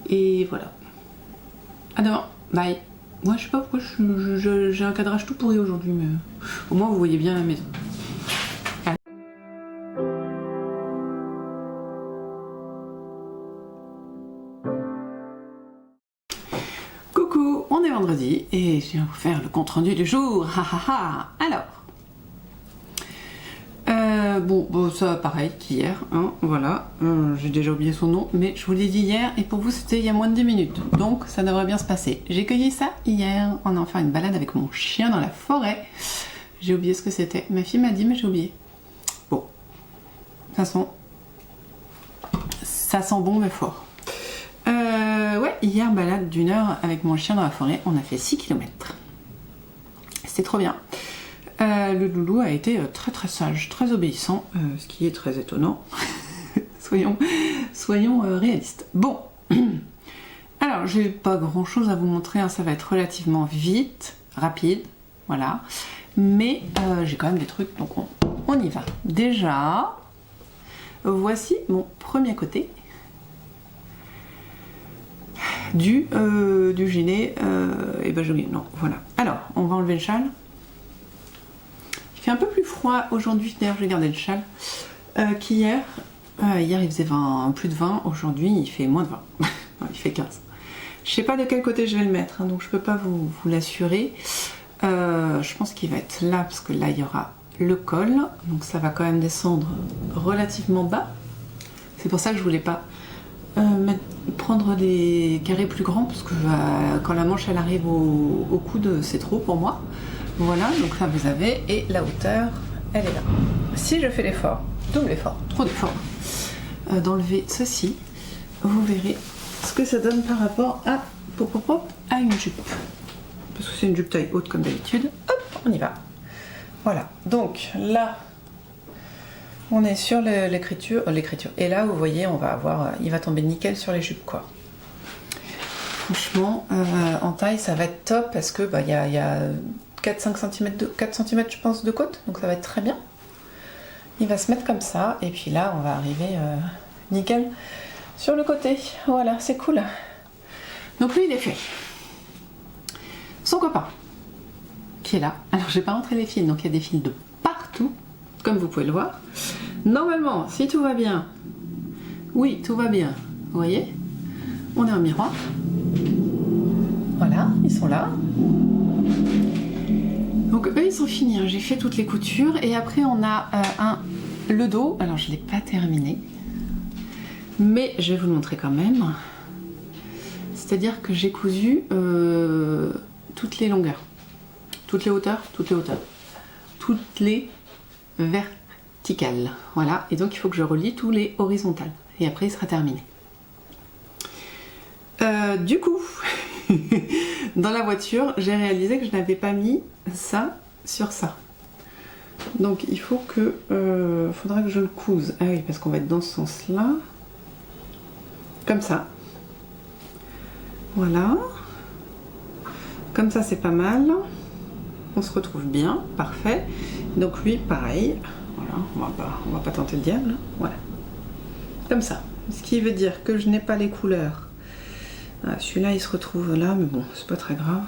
Et voilà. À demain, bye. Moi je sais pas pourquoi j'ai un cadrage tout pourri aujourd'hui, mais au moins vous voyez bien la maison. Coucou, on est vendredi et je viens vous faire le compte rendu du jour. Alors, bon, ça pareil qu'hier, hein, voilà. J'ai déjà oublié son nom, mais je vous l'ai dit hier et pour vous c'était il y a moins de 10 minutes, donc ça devrait bien se passer. J'ai cueilli ça hier en allant faire une balade avec mon chien dans la forêt. J'ai oublié ce que c'était. Ma fille m'a dit, mais j'ai oublié. Bon, de toute façon, ça sent bon mais fort. Ouais, hier balade d'1 heure avec mon chien dans la forêt, on a fait 6 km. C'était trop bien. Le loulou a été très très sage, très obéissant, ce qui est très étonnant. soyons réalistes. Bon, alors j'ai pas grand chose à vous montrer, hein, ça va être relativement vite, rapide, voilà. Mais j'ai quand même des trucs, donc on y va. Déjà, voici mon premier côté du gilet et ben joli, non, voilà. Alors, on va enlever le châle. Il fait un peu plus froid aujourd'hui, d'ailleurs j'ai gardé le châle qu'hier. Hier il faisait plus de 20, aujourd'hui il fait moins de 20. Non, il fait 15. Je sais pas de quel côté je vais le mettre, hein, donc je peux pas vous l'assurer. Je pense qu'il va être là, parce que là il y aura le col, donc ça va quand même descendre relativement bas. C'est pour ça que je voulais pas prendre des carrés plus grands, parce que quand la manche elle arrive au coude, c'est trop pour moi. Voilà, donc là vous avez, et la hauteur, elle est là. Si je fais l'effort, double effort, trop d'effort, d'enlever ceci, vous verrez ce que ça donne par rapport à une jupe. Parce que c'est une jupe taille haute comme d'habitude. Hop, on y va. Voilà, donc là, on est sur l'écriture. Et là, vous voyez, on va avoir, il va tomber nickel sur les jupes, quoi. Franchement, en taille, ça va être top, parce que il y a 4 cm je pense de côte, donc ça va être très bien. Il va se mettre comme ça, et puis là on va arriver nickel sur le côté. Voilà, c'est cool. Donc lui il est fait. Son copain qui est là. Alors j'ai pas rentré les fils, donc il y a des fils de partout, comme vous pouvez le voir. Normalement, si tout va bien, oui tout va bien, vous voyez, on est en miroir. Voilà, ils sont là. Donc eux ils sont finis, hein. J'ai fait toutes les coutures et après on a le dos, alors je ne l'ai pas terminé, mais je vais vous le montrer quand même. C'est-à-dire que j'ai cousu toutes les longueurs, toutes les hauteurs, toutes les verticales, voilà, et donc il faut que je relie tous les horizontales et après il sera terminé. Du coup, dans la voiture, j'ai réalisé que je n'avais pas mis ça sur ça. Donc il faut que... faudra que je le couse. Ah oui, parce qu'on va être dans ce sens-là. Comme ça. Voilà. Comme ça, c'est pas mal. On se retrouve bien. Parfait. Donc lui, pareil. Voilà, on va pas tenter le diable. Voilà. Comme ça. Ce qui veut dire que je n'ai pas les couleurs. Ah, celui-là il se retrouve là, mais bon, c'est pas très grave.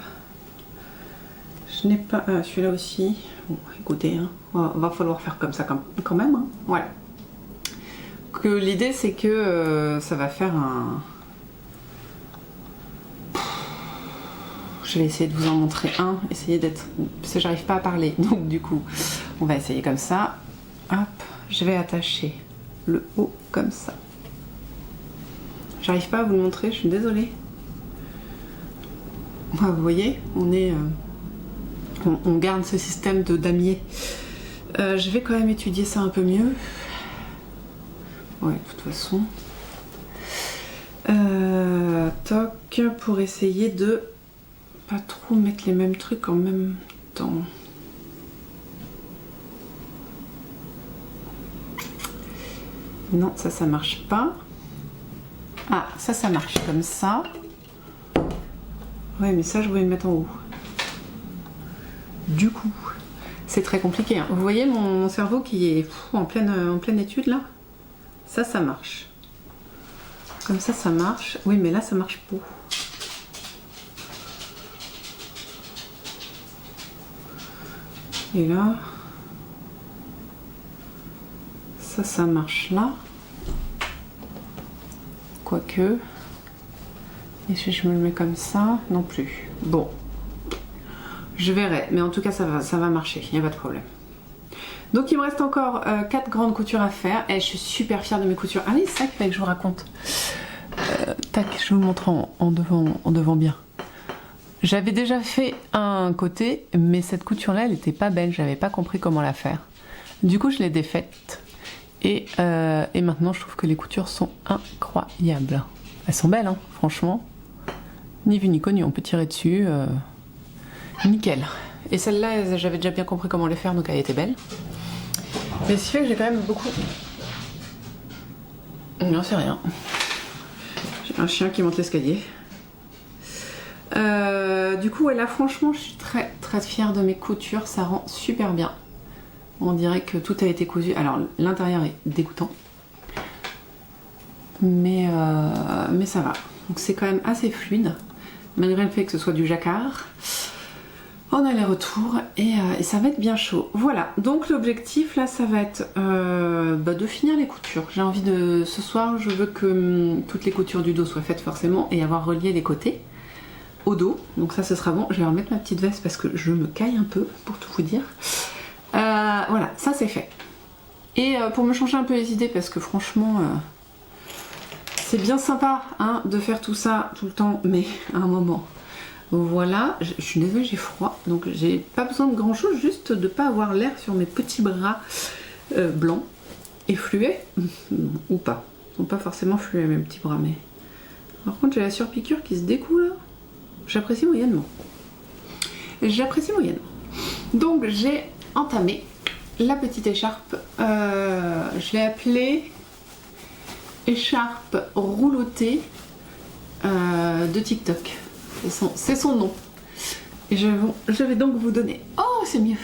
Je n'ai pas. Celui-là aussi. Bon, écoutez, hein, va falloir faire comme ça quand même. Hein. Voilà. Que l'idée c'est que ça va faire un. Je vais essayer de vous en montrer un. Essayer d'être. Parce que j'arrive pas à parler, donc du coup, on va essayer comme ça. Hop, je vais attacher le haut comme ça. J'arrive pas à vous le montrer, je suis désolée. Vous voyez, on garde ce système de damier. Je vais quand même étudier ça un peu mieux. Ouais, de toute façon. Toc, pour essayer de pas trop mettre les mêmes trucs en même temps. Non, ça marche pas. Ah, ça marche comme ça. Oui, mais ça, je voulais le mettre en haut. Du coup, c'est très compliqué. Hein. Vous voyez mon cerveau qui est en pleine étude là? Ça marche. Comme ça marche. Oui, mais là, ça marche pas. Et là, ça marche là. Quoique. Et si je me le mets comme ça, non plus. Bon. Je verrai, mais en tout cas ça va marcher, il n'y a pas de problème. Donc il me reste encore 4 grandes coutures à faire et je suis super fière de mes coutures. Ah oui, c'est ça qu'il fallait que je vous raconte. Tac, je vous montre en devant bien. J'avais déjà fait un côté, mais cette couture-là, elle n'était pas belle, j'avais pas compris comment la faire. Du coup, je l'ai défaite et maintenant je trouve que les coutures sont incroyables. Elles sont belles, hein, franchement. Ni vu ni connu, on peut tirer dessus. Nickel. Et celle-là, j'avais déjà bien compris comment les faire, donc elle était belle. Mais ce qui fait que j'ai quand même beaucoup... Non, c'est rien. J'ai un chien qui monte l'escalier. Du coup, là, franchement, je suis très très fière de mes coutures. Ça rend super bien. On dirait que tout a été cousu. Alors, l'intérieur est dégoûtant. Mais ça va. Donc, c'est quand même assez fluide. Malgré le fait que ce soit du jacquard. En aller-retour et ça va être bien chaud. Voilà, donc l'objectif là ça va être de finir les coutures. J'ai envie de... Ce soir je veux que toutes les coutures du dos soient faites forcément et avoir relié les côtés au dos. Donc ça ce sera bon. Je vais remettre ma petite veste parce que je me caille un peu pour tout vous dire. Voilà, ça c'est fait. Et pour me changer un peu les idées parce que franchement c'est bien sympa hein, de faire tout ça tout le temps mais à un moment... Voilà, je suis désolée, j'ai froid, donc j'ai pas besoin de grand chose, juste de pas avoir l'air sur mes petits bras blancs et fluets, ou pas. Ils sont pas forcément fluets mes petits bras, mais... Par contre j'ai la surpiqûre qui se découle, j'apprécie moyennement. J'apprécie moyennement. Donc j'ai entamé la petite écharpe, je l'ai appelée écharpe roulottée de TikTok. C'est son nom. Et je vais donc vous donner, oh c'est mieux,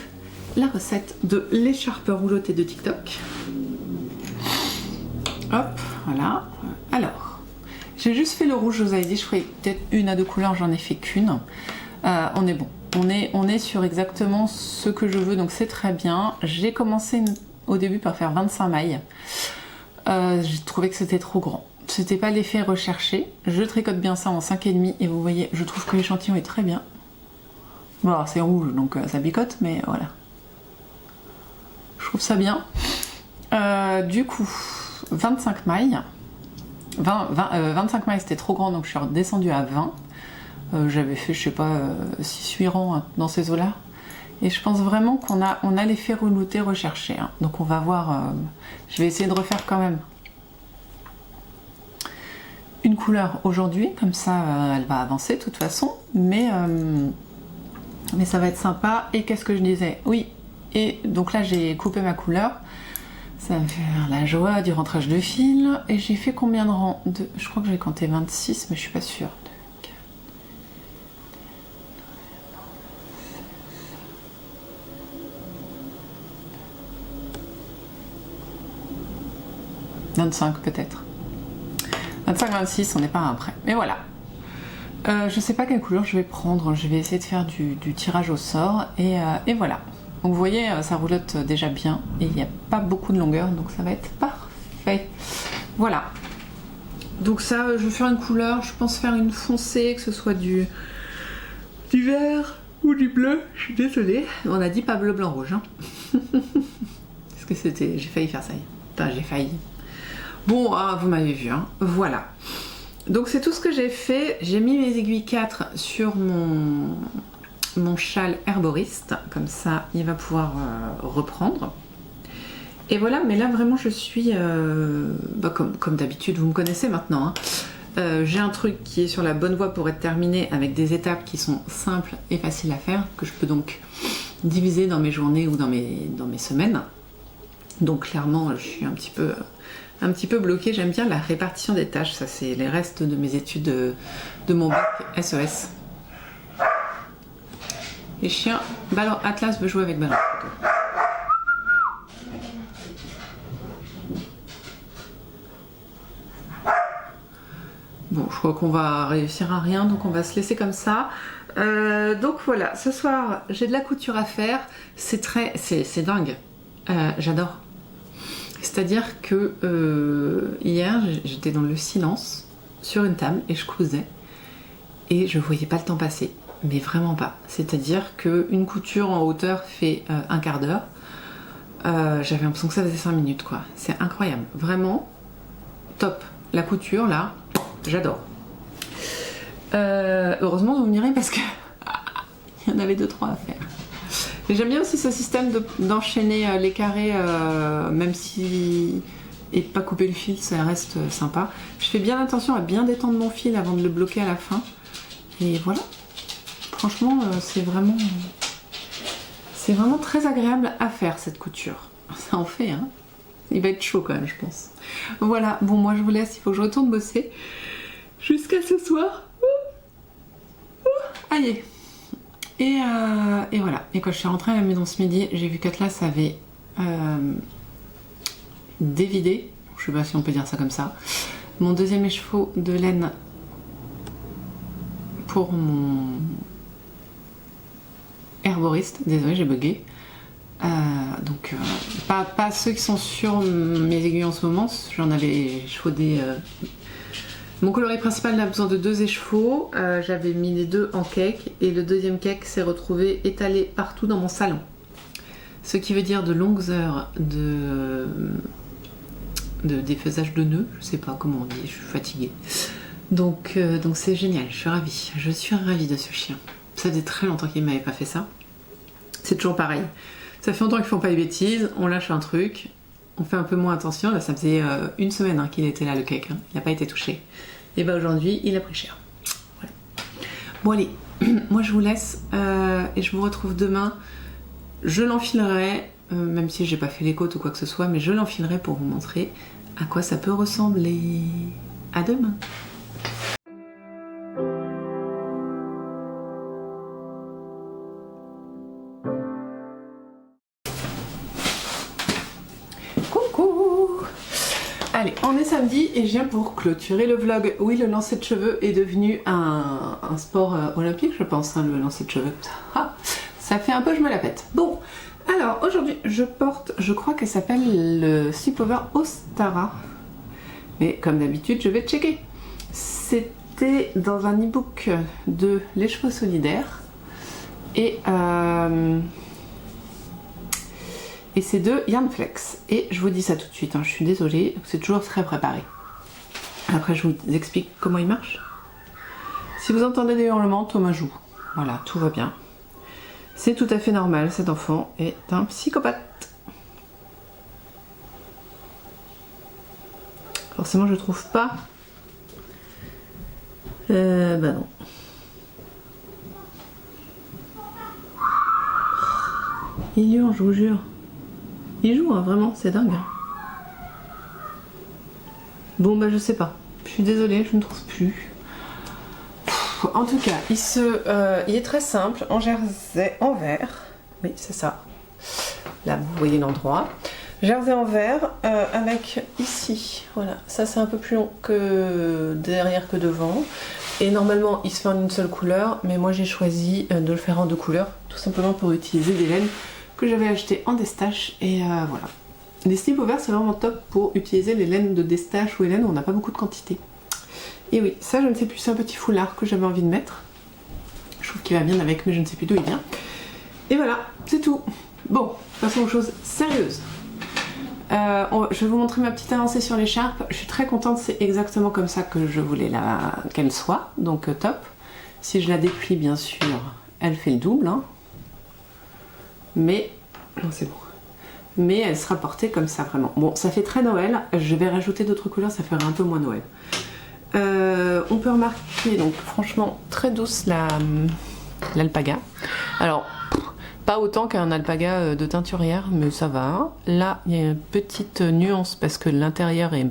la recette de l'écharpe roulottée de TikTok. Hop, voilà. Alors, j'ai juste fait le rouge, je vous avais dit, je ferai peut-être 1 à 2 couleurs, j'en ai fait qu'une. On est bon. On est sur exactement ce que je veux, donc c'est très bien. J'ai commencé au début par faire 25 mailles. J'ai trouvé que c'était trop grand. C'était pas l'effet recherché. Je tricote bien ça en 5,5 et vous voyez, je trouve que l'échantillon est très bien. Bon, alors c'est rouge donc ça bicote, mais voilà. Je trouve ça bien. Du coup, 25 mailles. 25 mailles c'était trop grand donc je suis redescendue à 20. J'avais fait, je sais pas, 6-8 rangs hein, dans ces eaux-là. Et je pense vraiment qu'on a l'effet relouté recherché. Hein. Donc on va voir. Je vais essayer de refaire quand même une couleur aujourd'hui, comme ça elle va avancer de toute façon, mais ça va être sympa. Et qu'est-ce que je disais? Oui, et donc là j'ai coupé ma couleur, ça va me faire la joie du rentrage de fil, et j'ai fait combien de rangs? Je crois que j'ai compté 26, mais je suis pas sûre. 25 peut-être. 25-26, on n'est pas après. Mais voilà. Je sais pas quelle couleur je vais prendre. Je vais essayer de faire du tirage au sort. Et voilà. Donc vous voyez, ça roulotte déjà bien. Et il n'y a pas beaucoup de longueur. Donc ça va être parfait. Voilà. Donc ça, je vais faire une couleur. Je pense faire une foncée, que ce soit du vert ou du bleu. Je suis désolée. On a dit pas bleu, blanc, rouge. Hein. Parce que c'était... J'ai failli faire ça. Putain, j'ai failli. Bon, vous m'avez vu, hein. Voilà. Donc c'est tout ce que j'ai fait. J'ai mis mes aiguilles 4 sur mon châle herboriste. Comme ça, il va pouvoir reprendre. Et voilà, mais là vraiment je suis... comme d'habitude, vous me connaissez maintenant. Hein. J'ai un truc qui est sur la bonne voie pour être terminé avec des étapes qui sont simples et faciles à faire, que je peux donc diviser dans mes journées ou dans mes semaines. Donc clairement, je suis un petit peu bloquée. J'aime bien la répartition des tâches. Ça, c'est les restes de mes études de mon bac SES. Les chiens, ballon, Atlas veut jouer avec ballon. Bon, je crois qu'on va réussir à rien, donc on va se laisser comme ça. Donc voilà, ce soir, j'ai de la couture à faire. C'est dingue. J'adore. C'est-à-dire que hier, j'étais dans le silence, sur une table, et je cousais. Et je voyais pas le temps passer. Mais vraiment pas. C'est-à-dire qu'une couture en hauteur fait un quart d'heure. J'avais l'impression que ça faisait 5 minutes, quoi. C'est incroyable. Vraiment, top. La couture, là, j'adore. Heureusement, vous me direz, parce que il y en avait 2-3 à faire. Et j'aime bien aussi ce système d'enchaîner les carrés, même si... et pas couper le fil, ça reste sympa. Je fais bien attention à bien détendre mon fil avant de le bloquer à la fin. Et voilà. Franchement, c'est vraiment très agréable à faire, cette couture. Ça en fait, hein. Il va être chaud quand même, je pense. Voilà, bon, moi je vous laisse, il faut que je retourne bosser. Jusqu'à ce soir. Aïe. Et voilà. Et quand je suis rentrée à la maison ce midi, j'ai vu qu'Atlas avait dévidé, je sais pas si on peut dire ça comme ça, mon deuxième écheveau de laine pour mon herboriste. Désolée, j'ai bugué. Donc pas ceux qui sont sur mes aiguilles en ce moment, j'en avais échevaudé. Mon coloris principal a besoin de 2 écheveaux, j'avais mis les 2 en cake et le deuxième cake s'est retrouvé étalé partout dans mon salon. Ce qui veut dire de longues heures de défaisage de nœuds, je sais pas comment on dit, je suis fatiguée. Donc c'est génial, je suis ravie de ce chien. Ça faisait très longtemps qu'il m'avait pas fait ça. C'est toujours pareil. Ça fait longtemps qu'ils font pas les bêtises, on lâche un truc, on fait un peu moins attention. Là, ça faisait 1 semaine qu'il était là, le cake, hein. Il n'a pas été touché. Et bah aujourd'hui, il a pris cher. Voilà. Bon allez, moi je vous laisse et je vous retrouve demain. Je l'enfilerai, même si j'ai pas fait les côtes ou quoi que ce soit, mais je l'enfilerai pour vous montrer à quoi ça peut ressembler. À demain. Allez, on est samedi et je viens pour clôturer le vlog. Oui, le lancer de cheveux est devenu un sport olympique, je pense, hein, le lancer de cheveux. Ah, ça fait un peu je me la pète. Bon, alors aujourd'hui, je porte, je crois qu'elle s'appelle le Slipover Ostara. Mais comme d'habitude, je vais checker. C'était dans un e-book de Les Chevaux Solidaires. Et c'est de Yarnflex. Et je vous dis ça tout de suite, hein, je suis désolée, c'est toujours très préparé. Après je vous explique comment il marche. Si vous entendez des hurlements, Thomas joue. Voilà, tout va bien. C'est tout à fait normal, cet enfant est un psychopathe. Forcément je trouve pas. Bah non. Il hurle, je vous jure. Il joue, hein, vraiment, c'est dingue. Bon, bah je sais pas. Je suis désolée, je ne trouve plus. En tout cas, il est très simple, en jersey en vert. Oui, c'est ça. Là, vous voyez l'endroit. Jersey en vert avec ici. Voilà, ça c'est un peu plus long que derrière que devant. Et normalement, il se fait en une seule couleur, mais moi j'ai choisi de le faire en 2 couleurs, tout simplement pour utiliser des laines que j'avais acheté en destache et voilà. Les slipovers c'est vraiment top pour utiliser les laines de destache ou les laines où on n'a pas beaucoup de quantité. Et oui, ça je ne sais plus, c'est un petit foulard que j'avais envie de mettre. Je trouve qu'il va bien avec, mais je ne sais plus d'où il vient. Et voilà, c'est tout. Bon, passons aux choses sérieuses. Je vais vous montrer ma petite avancée sur l'écharpe. Je suis très contente, c'est exactement comme ça que je voulais qu'elle soit, donc top. Si je la déplie, bien sûr, elle fait le double, hein. Mais, non c'est bon, mais elle sera portée comme ça vraiment. Bon, ça fait très Noël, je vais rajouter d'autres couleurs, ça fera un peu moins Noël. On peut remarquer, donc franchement, très douce l'alpaga. Alors, pas autant qu'un alpaga de teinturière, mais ça va. Là, il y a une petite nuance parce que l'intérieur est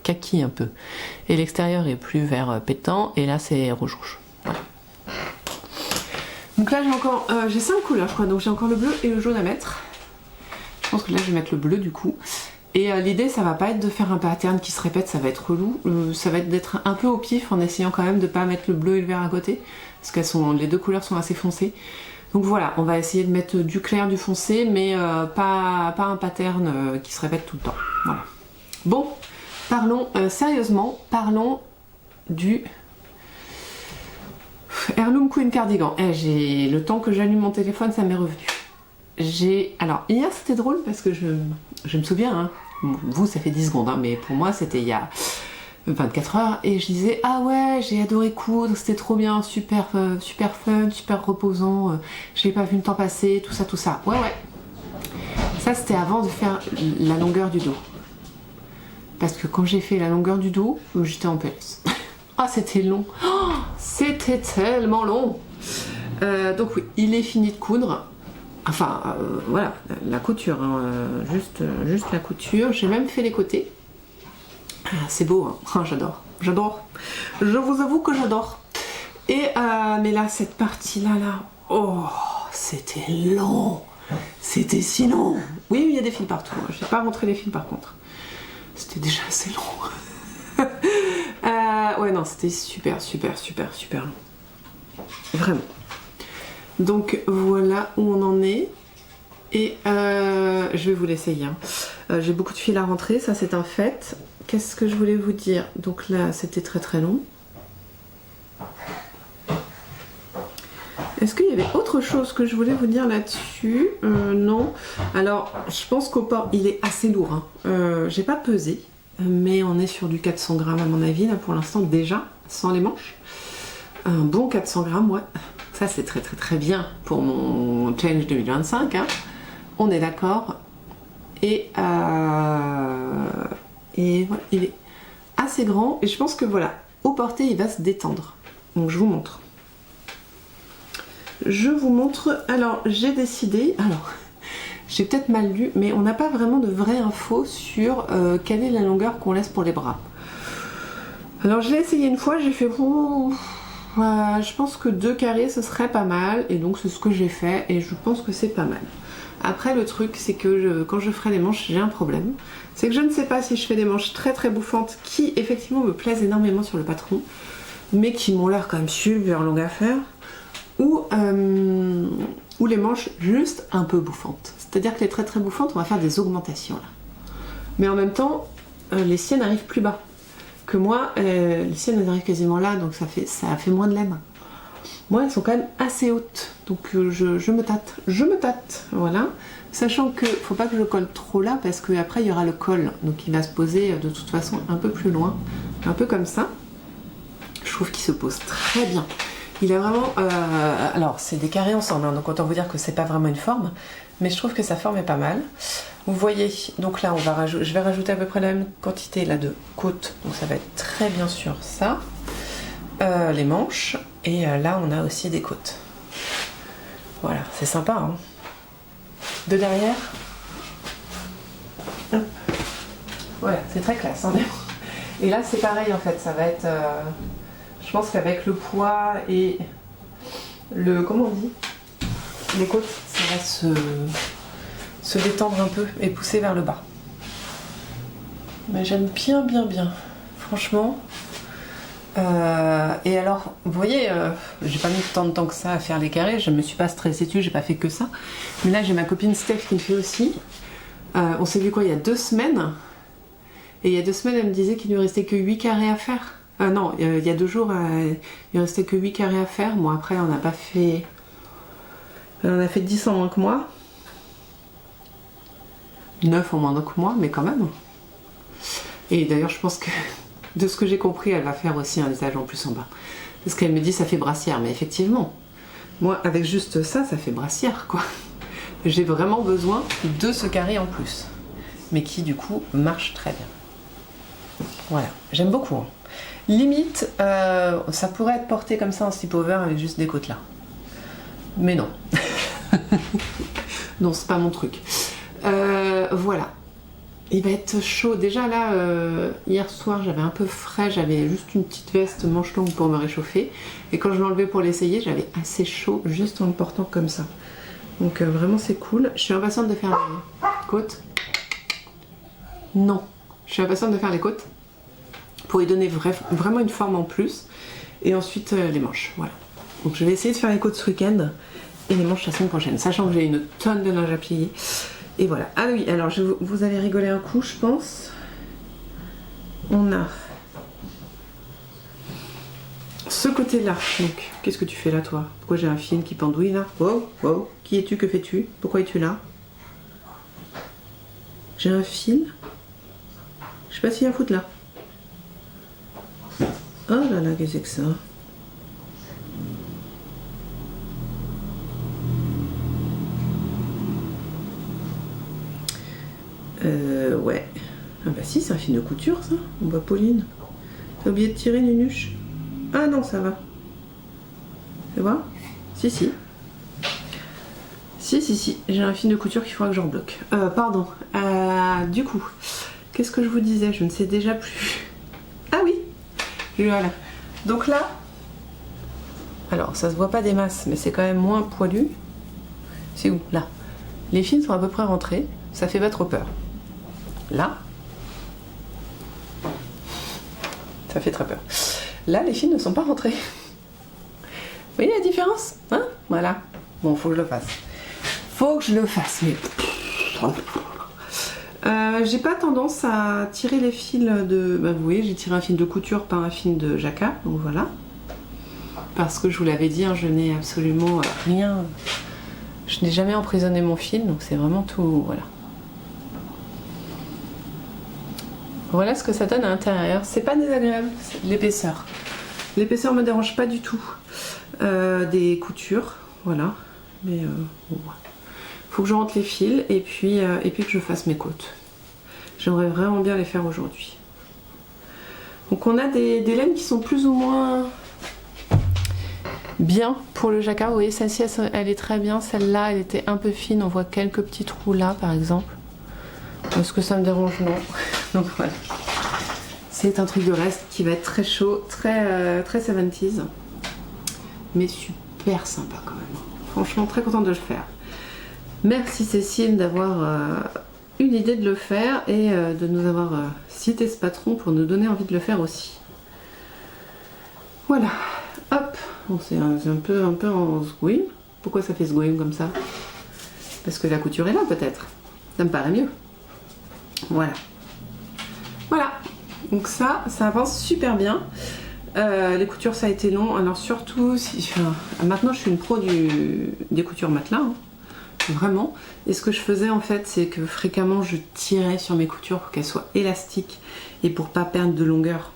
kaki un peu et l'extérieur est plus vert pétant, et là c'est rouge. Voilà. Donc là j'ai encore, j'ai 5 couleurs je crois, donc j'ai encore le bleu et le jaune à mettre. Je pense que là je vais mettre le bleu du coup. Et l'idée ça va pas être de faire un pattern qui se répète, ça va être relou. Ça va être d'être un peu au pif en essayant quand même de pas mettre le bleu et le vert à côté. Parce que les deux couleurs sont assez foncées. Donc voilà, on va essayer de mettre du clair, du foncé, mais pas un pattern qui se répète tout le temps. Voilà. Bon, parlons sérieusement, parlons du Heirloom Queen Cardigan. J'ai le temps que j'allume mon téléphone, ça m'est revenu. Alors hier c'était drôle parce que je me souviens, hein, vous ça fait 10 secondes, hein, mais pour moi c'était il y a 24 heures et je disais ah ouais j'ai adoré coudre, c'était trop bien, super fun, super reposant, j'ai pas vu le temps passer, tout ça. Ouais. Ça c'était avant de faire la longueur du dos. Parce que quand j'ai fait la longueur du dos, j'étais en PLS. Ah c'était long, c'était tellement long. Donc oui, il est fini de coudre. Enfin voilà, la couture, hein, juste la couture. J'ai même fait les côtés. C'est beau, hein. Oh, j'adore. Je vous avoue que j'adore. Et mais là, cette partie-là, oh, c'était long. C'était si long. Oui, il y a des fils partout. Je n'ai pas montré les fils par contre. C'était déjà assez long. Ouais, non, c'était super long. Vraiment. Donc voilà où on en est. Et je vais vous l'essayer. Hein. J'ai beaucoup de fils à rentrer, ça c'est un fait. Qu'est-ce que je voulais vous dire? Donc là, c'était très long. Est-ce qu'il y avait autre chose que je voulais vous dire là-dessus? Non. Alors, je pense qu'au port, il est assez lourd. Hein. J'ai pas pesé, mais on est sur du 400 grammes à mon avis, là pour l'instant, déjà, sans les manches. Un bon 400 grammes, ouais. Ça, c'est très bien pour mon challenge 2025. Hein. On est d'accord. Et voilà, il est assez grand et je pense que voilà, au porté il va se détendre. Donc je vous montre. Alors j'ai décidé, j'ai peut-être mal lu, mais on n'a pas vraiment de vraie info sur quelle est la longueur qu'on laisse pour les bras. Alors je l'ai essayé une fois, j'ai fait je pense que 2 carrés ce serait pas mal et donc c'est ce que j'ai fait et je pense que c'est pas mal. Après le truc c'est que quand je ferai les manches j'ai un problème, c'est que je ne sais pas si je fais des manches très bouffantes qui effectivement me plaisent énormément sur le patron mais qui m'ont l'air quand même super longues à faire ou les manches juste un peu bouffantes, c'est à dire que les très bouffantes on va faire des augmentations là, mais en même temps les siennes arrivent plus bas que moi, les siennes elles arrivent quasiment là donc ça fait moins de laine. Moi elles sont quand même assez hautes donc je me tâte, voilà, sachant que faut pas que je colle trop là parce que après il y aura le col donc il va se poser de toute façon un peu plus loin, un peu comme ça. Je trouve qu'il se pose très bien, il a vraiment alors c'est des carrés ensemble hein, donc autant vous dire que c'est pas vraiment une forme mais je trouve que sa forme est pas mal. Vous voyez, donc là je vais rajouter à peu près la même quantité là de côtes, donc ça va être très bien sûr ça. Les manches et là on a aussi des côtes. Voilà, c'est sympa hein. De derrière. Hop. Voilà, c'est très classe hein. Et là c'est pareil en fait, ça va être je pense qu'avec le poids et le comment on dit, les côtes, ça va se détendre un peu et pousser vers le bas. Mais j'aime bien franchement. Et alors vous voyez j'ai pas mis tant de temps que ça à faire les carrés, je me suis pas stressée dessus, j'ai pas fait que ça, mais là j'ai ma copine Steph qui le fait aussi. On s'est vu quoi il y a 2 semaines et il y a 2 semaines elle me disait qu'il lui restait que 8 carrés à faire. Non, il y a 2 jours il restait que 8 carrés à faire. Bon après on a fait 10 en moins que moi, 9 en moins que moi, mais quand même. Et d'ailleurs je pense que de ce que j'ai compris, elle va faire aussi un étage en plus en bas. Parce qu'elle me dit ça fait brassière, mais effectivement, moi avec juste ça, ça fait brassière quoi. J'ai vraiment besoin de ce carré en plus. Mais qui du coup marche très bien. Voilà, j'aime beaucoup. Hein. Limite, ça pourrait être porté comme ça en slip-over avec juste des côtes là. Mais non. Non, c'est pas mon truc. Voilà. il va être chaud. Déjà là, hier soir j'avais un peu frais, j'avais juste une petite veste manche longue pour me réchauffer. Et quand je l'ai enlevé pour l'essayer, j'avais assez chaud juste en le portant comme ça. Donc vraiment c'est cool. Je suis impatiente de faire les côtes. Non, je suis impatiente de faire les côtes pour y donner vraiment une forme en plus. Et ensuite les manches, voilà. Donc je vais essayer de faire les côtes ce week-end et les manches la semaine prochaine, sachant que j'ai une tonne de linge à plier. Et voilà. Ah oui, alors vous avez rigolé un coup, je pense. On a ce côté-là. Donc, qu'est-ce que tu fais là, toi? Pourquoi j'ai un fil qui pendouille là? Wow, wow. Qui es-tu? Que fais-tu? Pourquoi es-tu là? J'ai un fil. Je sais pas s'il y a un foutre là. Oh là là, qu'est-ce que c'est que ça? Ouais. Ah bah si, c'est un fil de couture ça. On voit Pauline. T'as oublié de tirer, Nunuche? Ah non, ça va. Tu vois? Si, si. Si. J'ai un fil de couture qu'il faudra que j'en bloque. Pardon. Du coup, qu'est-ce que je vous disais? Je ne sais déjà plus. Ah oui. Voilà. Donc là, alors ça se voit pas des masses, mais c'est quand même moins poilu. C'est où? Là. Les fils sont à peu près rentrés. Ça fait pas trop peur. Là, ça fait très peur. Là, les fils ne sont pas rentrés. Vous voyez la différence? Hein? Voilà. Bon, faut que je le fasse. Faut que je le fasse, mais... j'ai pas tendance à tirer les fils de... Bah, vous voyez, j'ai tiré un fil de couture par un fil de jacquard, donc voilà. Parce que je vous l'avais dit, hein, je n'ai absolument rien... Je n'ai jamais emprisonné mon fil, donc c'est vraiment tout... Voilà. Voilà ce que ça donne à l'intérieur. C'est pas désagréable, l'épaisseur. L'épaisseur me dérange pas du tout. Des coutures, voilà. Mais bon, faut que je rentre les fils et puis que je fasse mes côtes. J'aimerais vraiment bien les faire aujourd'hui. Donc on a des laines qui sont plus ou moins bien pour le jacquard. Vous voyez, celle-ci, elle est très bien. Celle-là, elle était un peu fine. On voit quelques petits trous là, par exemple. Est-ce que ça me dérange? Non. Donc voilà. C'est un truc de reste qui va être très chaud, très 70s. Mais super sympa quand même. Franchement, très contente de le faire. Merci Cécile d'avoir eu l'idée de le faire et de nous avoir cité ce patron pour nous donner envie de le faire aussi. Voilà. Hop. Bon, c'est un peu en sgouim. Pourquoi ça fait sgouim comme ça? Parce que la couture est là peut-être. Ça me paraît mieux. Voilà. Voilà. Donc ça avance super bien. Les coutures, ça a été long. Alors surtout, maintenant je suis une pro des coutures matelas. Hein. Vraiment. Et ce que je faisais en fait, c'est que fréquemment je tirais sur mes coutures pour qu'elles soient élastiques et pour pas perdre de longueur.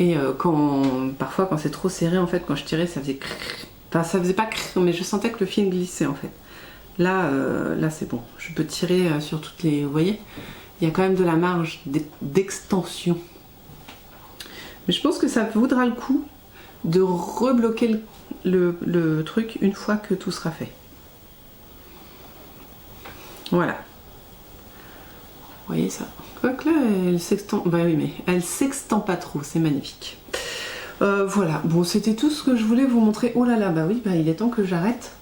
Et parfois quand c'est trop serré, en fait, quand je tirais, ça faisait crrr. Enfin, ça faisait pas crrr, mais je sentais que le fil glissait en fait. Là c'est bon. Je peux tirer sur toutes les... Vous voyez, il y a quand même de la marge d'extension. Mais je pense que ça vaudra le coup de rebloquer le truc une fois que tout sera fait. Voilà. Vous voyez ça? Quoique là, elle s'extend... Bah oui, mais elle s'extend pas trop, c'est magnifique. Voilà, bon, c'était tout ce que je voulais vous montrer. Oh là là, bah oui, bah il est temps que j'arrête.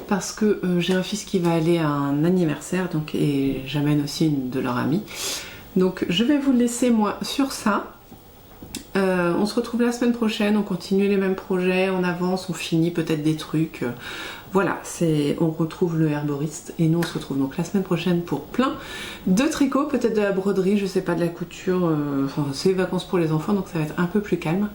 Parce que j'ai un fils qui va aller à un anniversaire, donc, et j'amène aussi une de leurs amies. Donc je vais vous laisser moi sur ça. On se retrouve la semaine prochaine, on continue les mêmes projets, on avance, on finit peut-être des trucs. Voilà, on retrouve le herboriste et nous on se retrouve donc la semaine prochaine pour plein de tricots, peut-être de la broderie, je sais pas, de la couture. Enfin, c'est les vacances pour les enfants, donc ça va être un peu plus calme.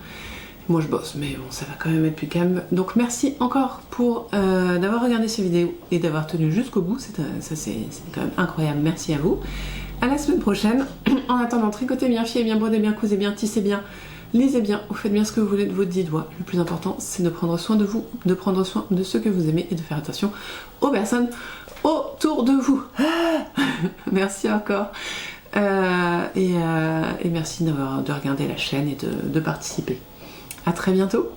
Moi je bosse, mais bon, ça va quand même être plus calme. Donc merci encore pour d'avoir regardé ces vidéos et d'avoir tenu jusqu'au bout. C'est quand même incroyable. Merci à vous. À la semaine prochaine. En attendant, tricotez bien, fiez bien, brodez bien, cousez bien, tissez bien, lisez bien, vous faites bien ce que vous voulez de vos 10 doigts. Le plus important, c'est de prendre soin de vous, de prendre soin de ceux que vous aimez et de faire attention aux personnes autour de vous. Merci encore. Et merci de regarder la chaîne et de participer. À très bientôt,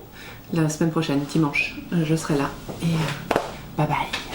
la semaine prochaine, dimanche, je serai là. Et bye bye.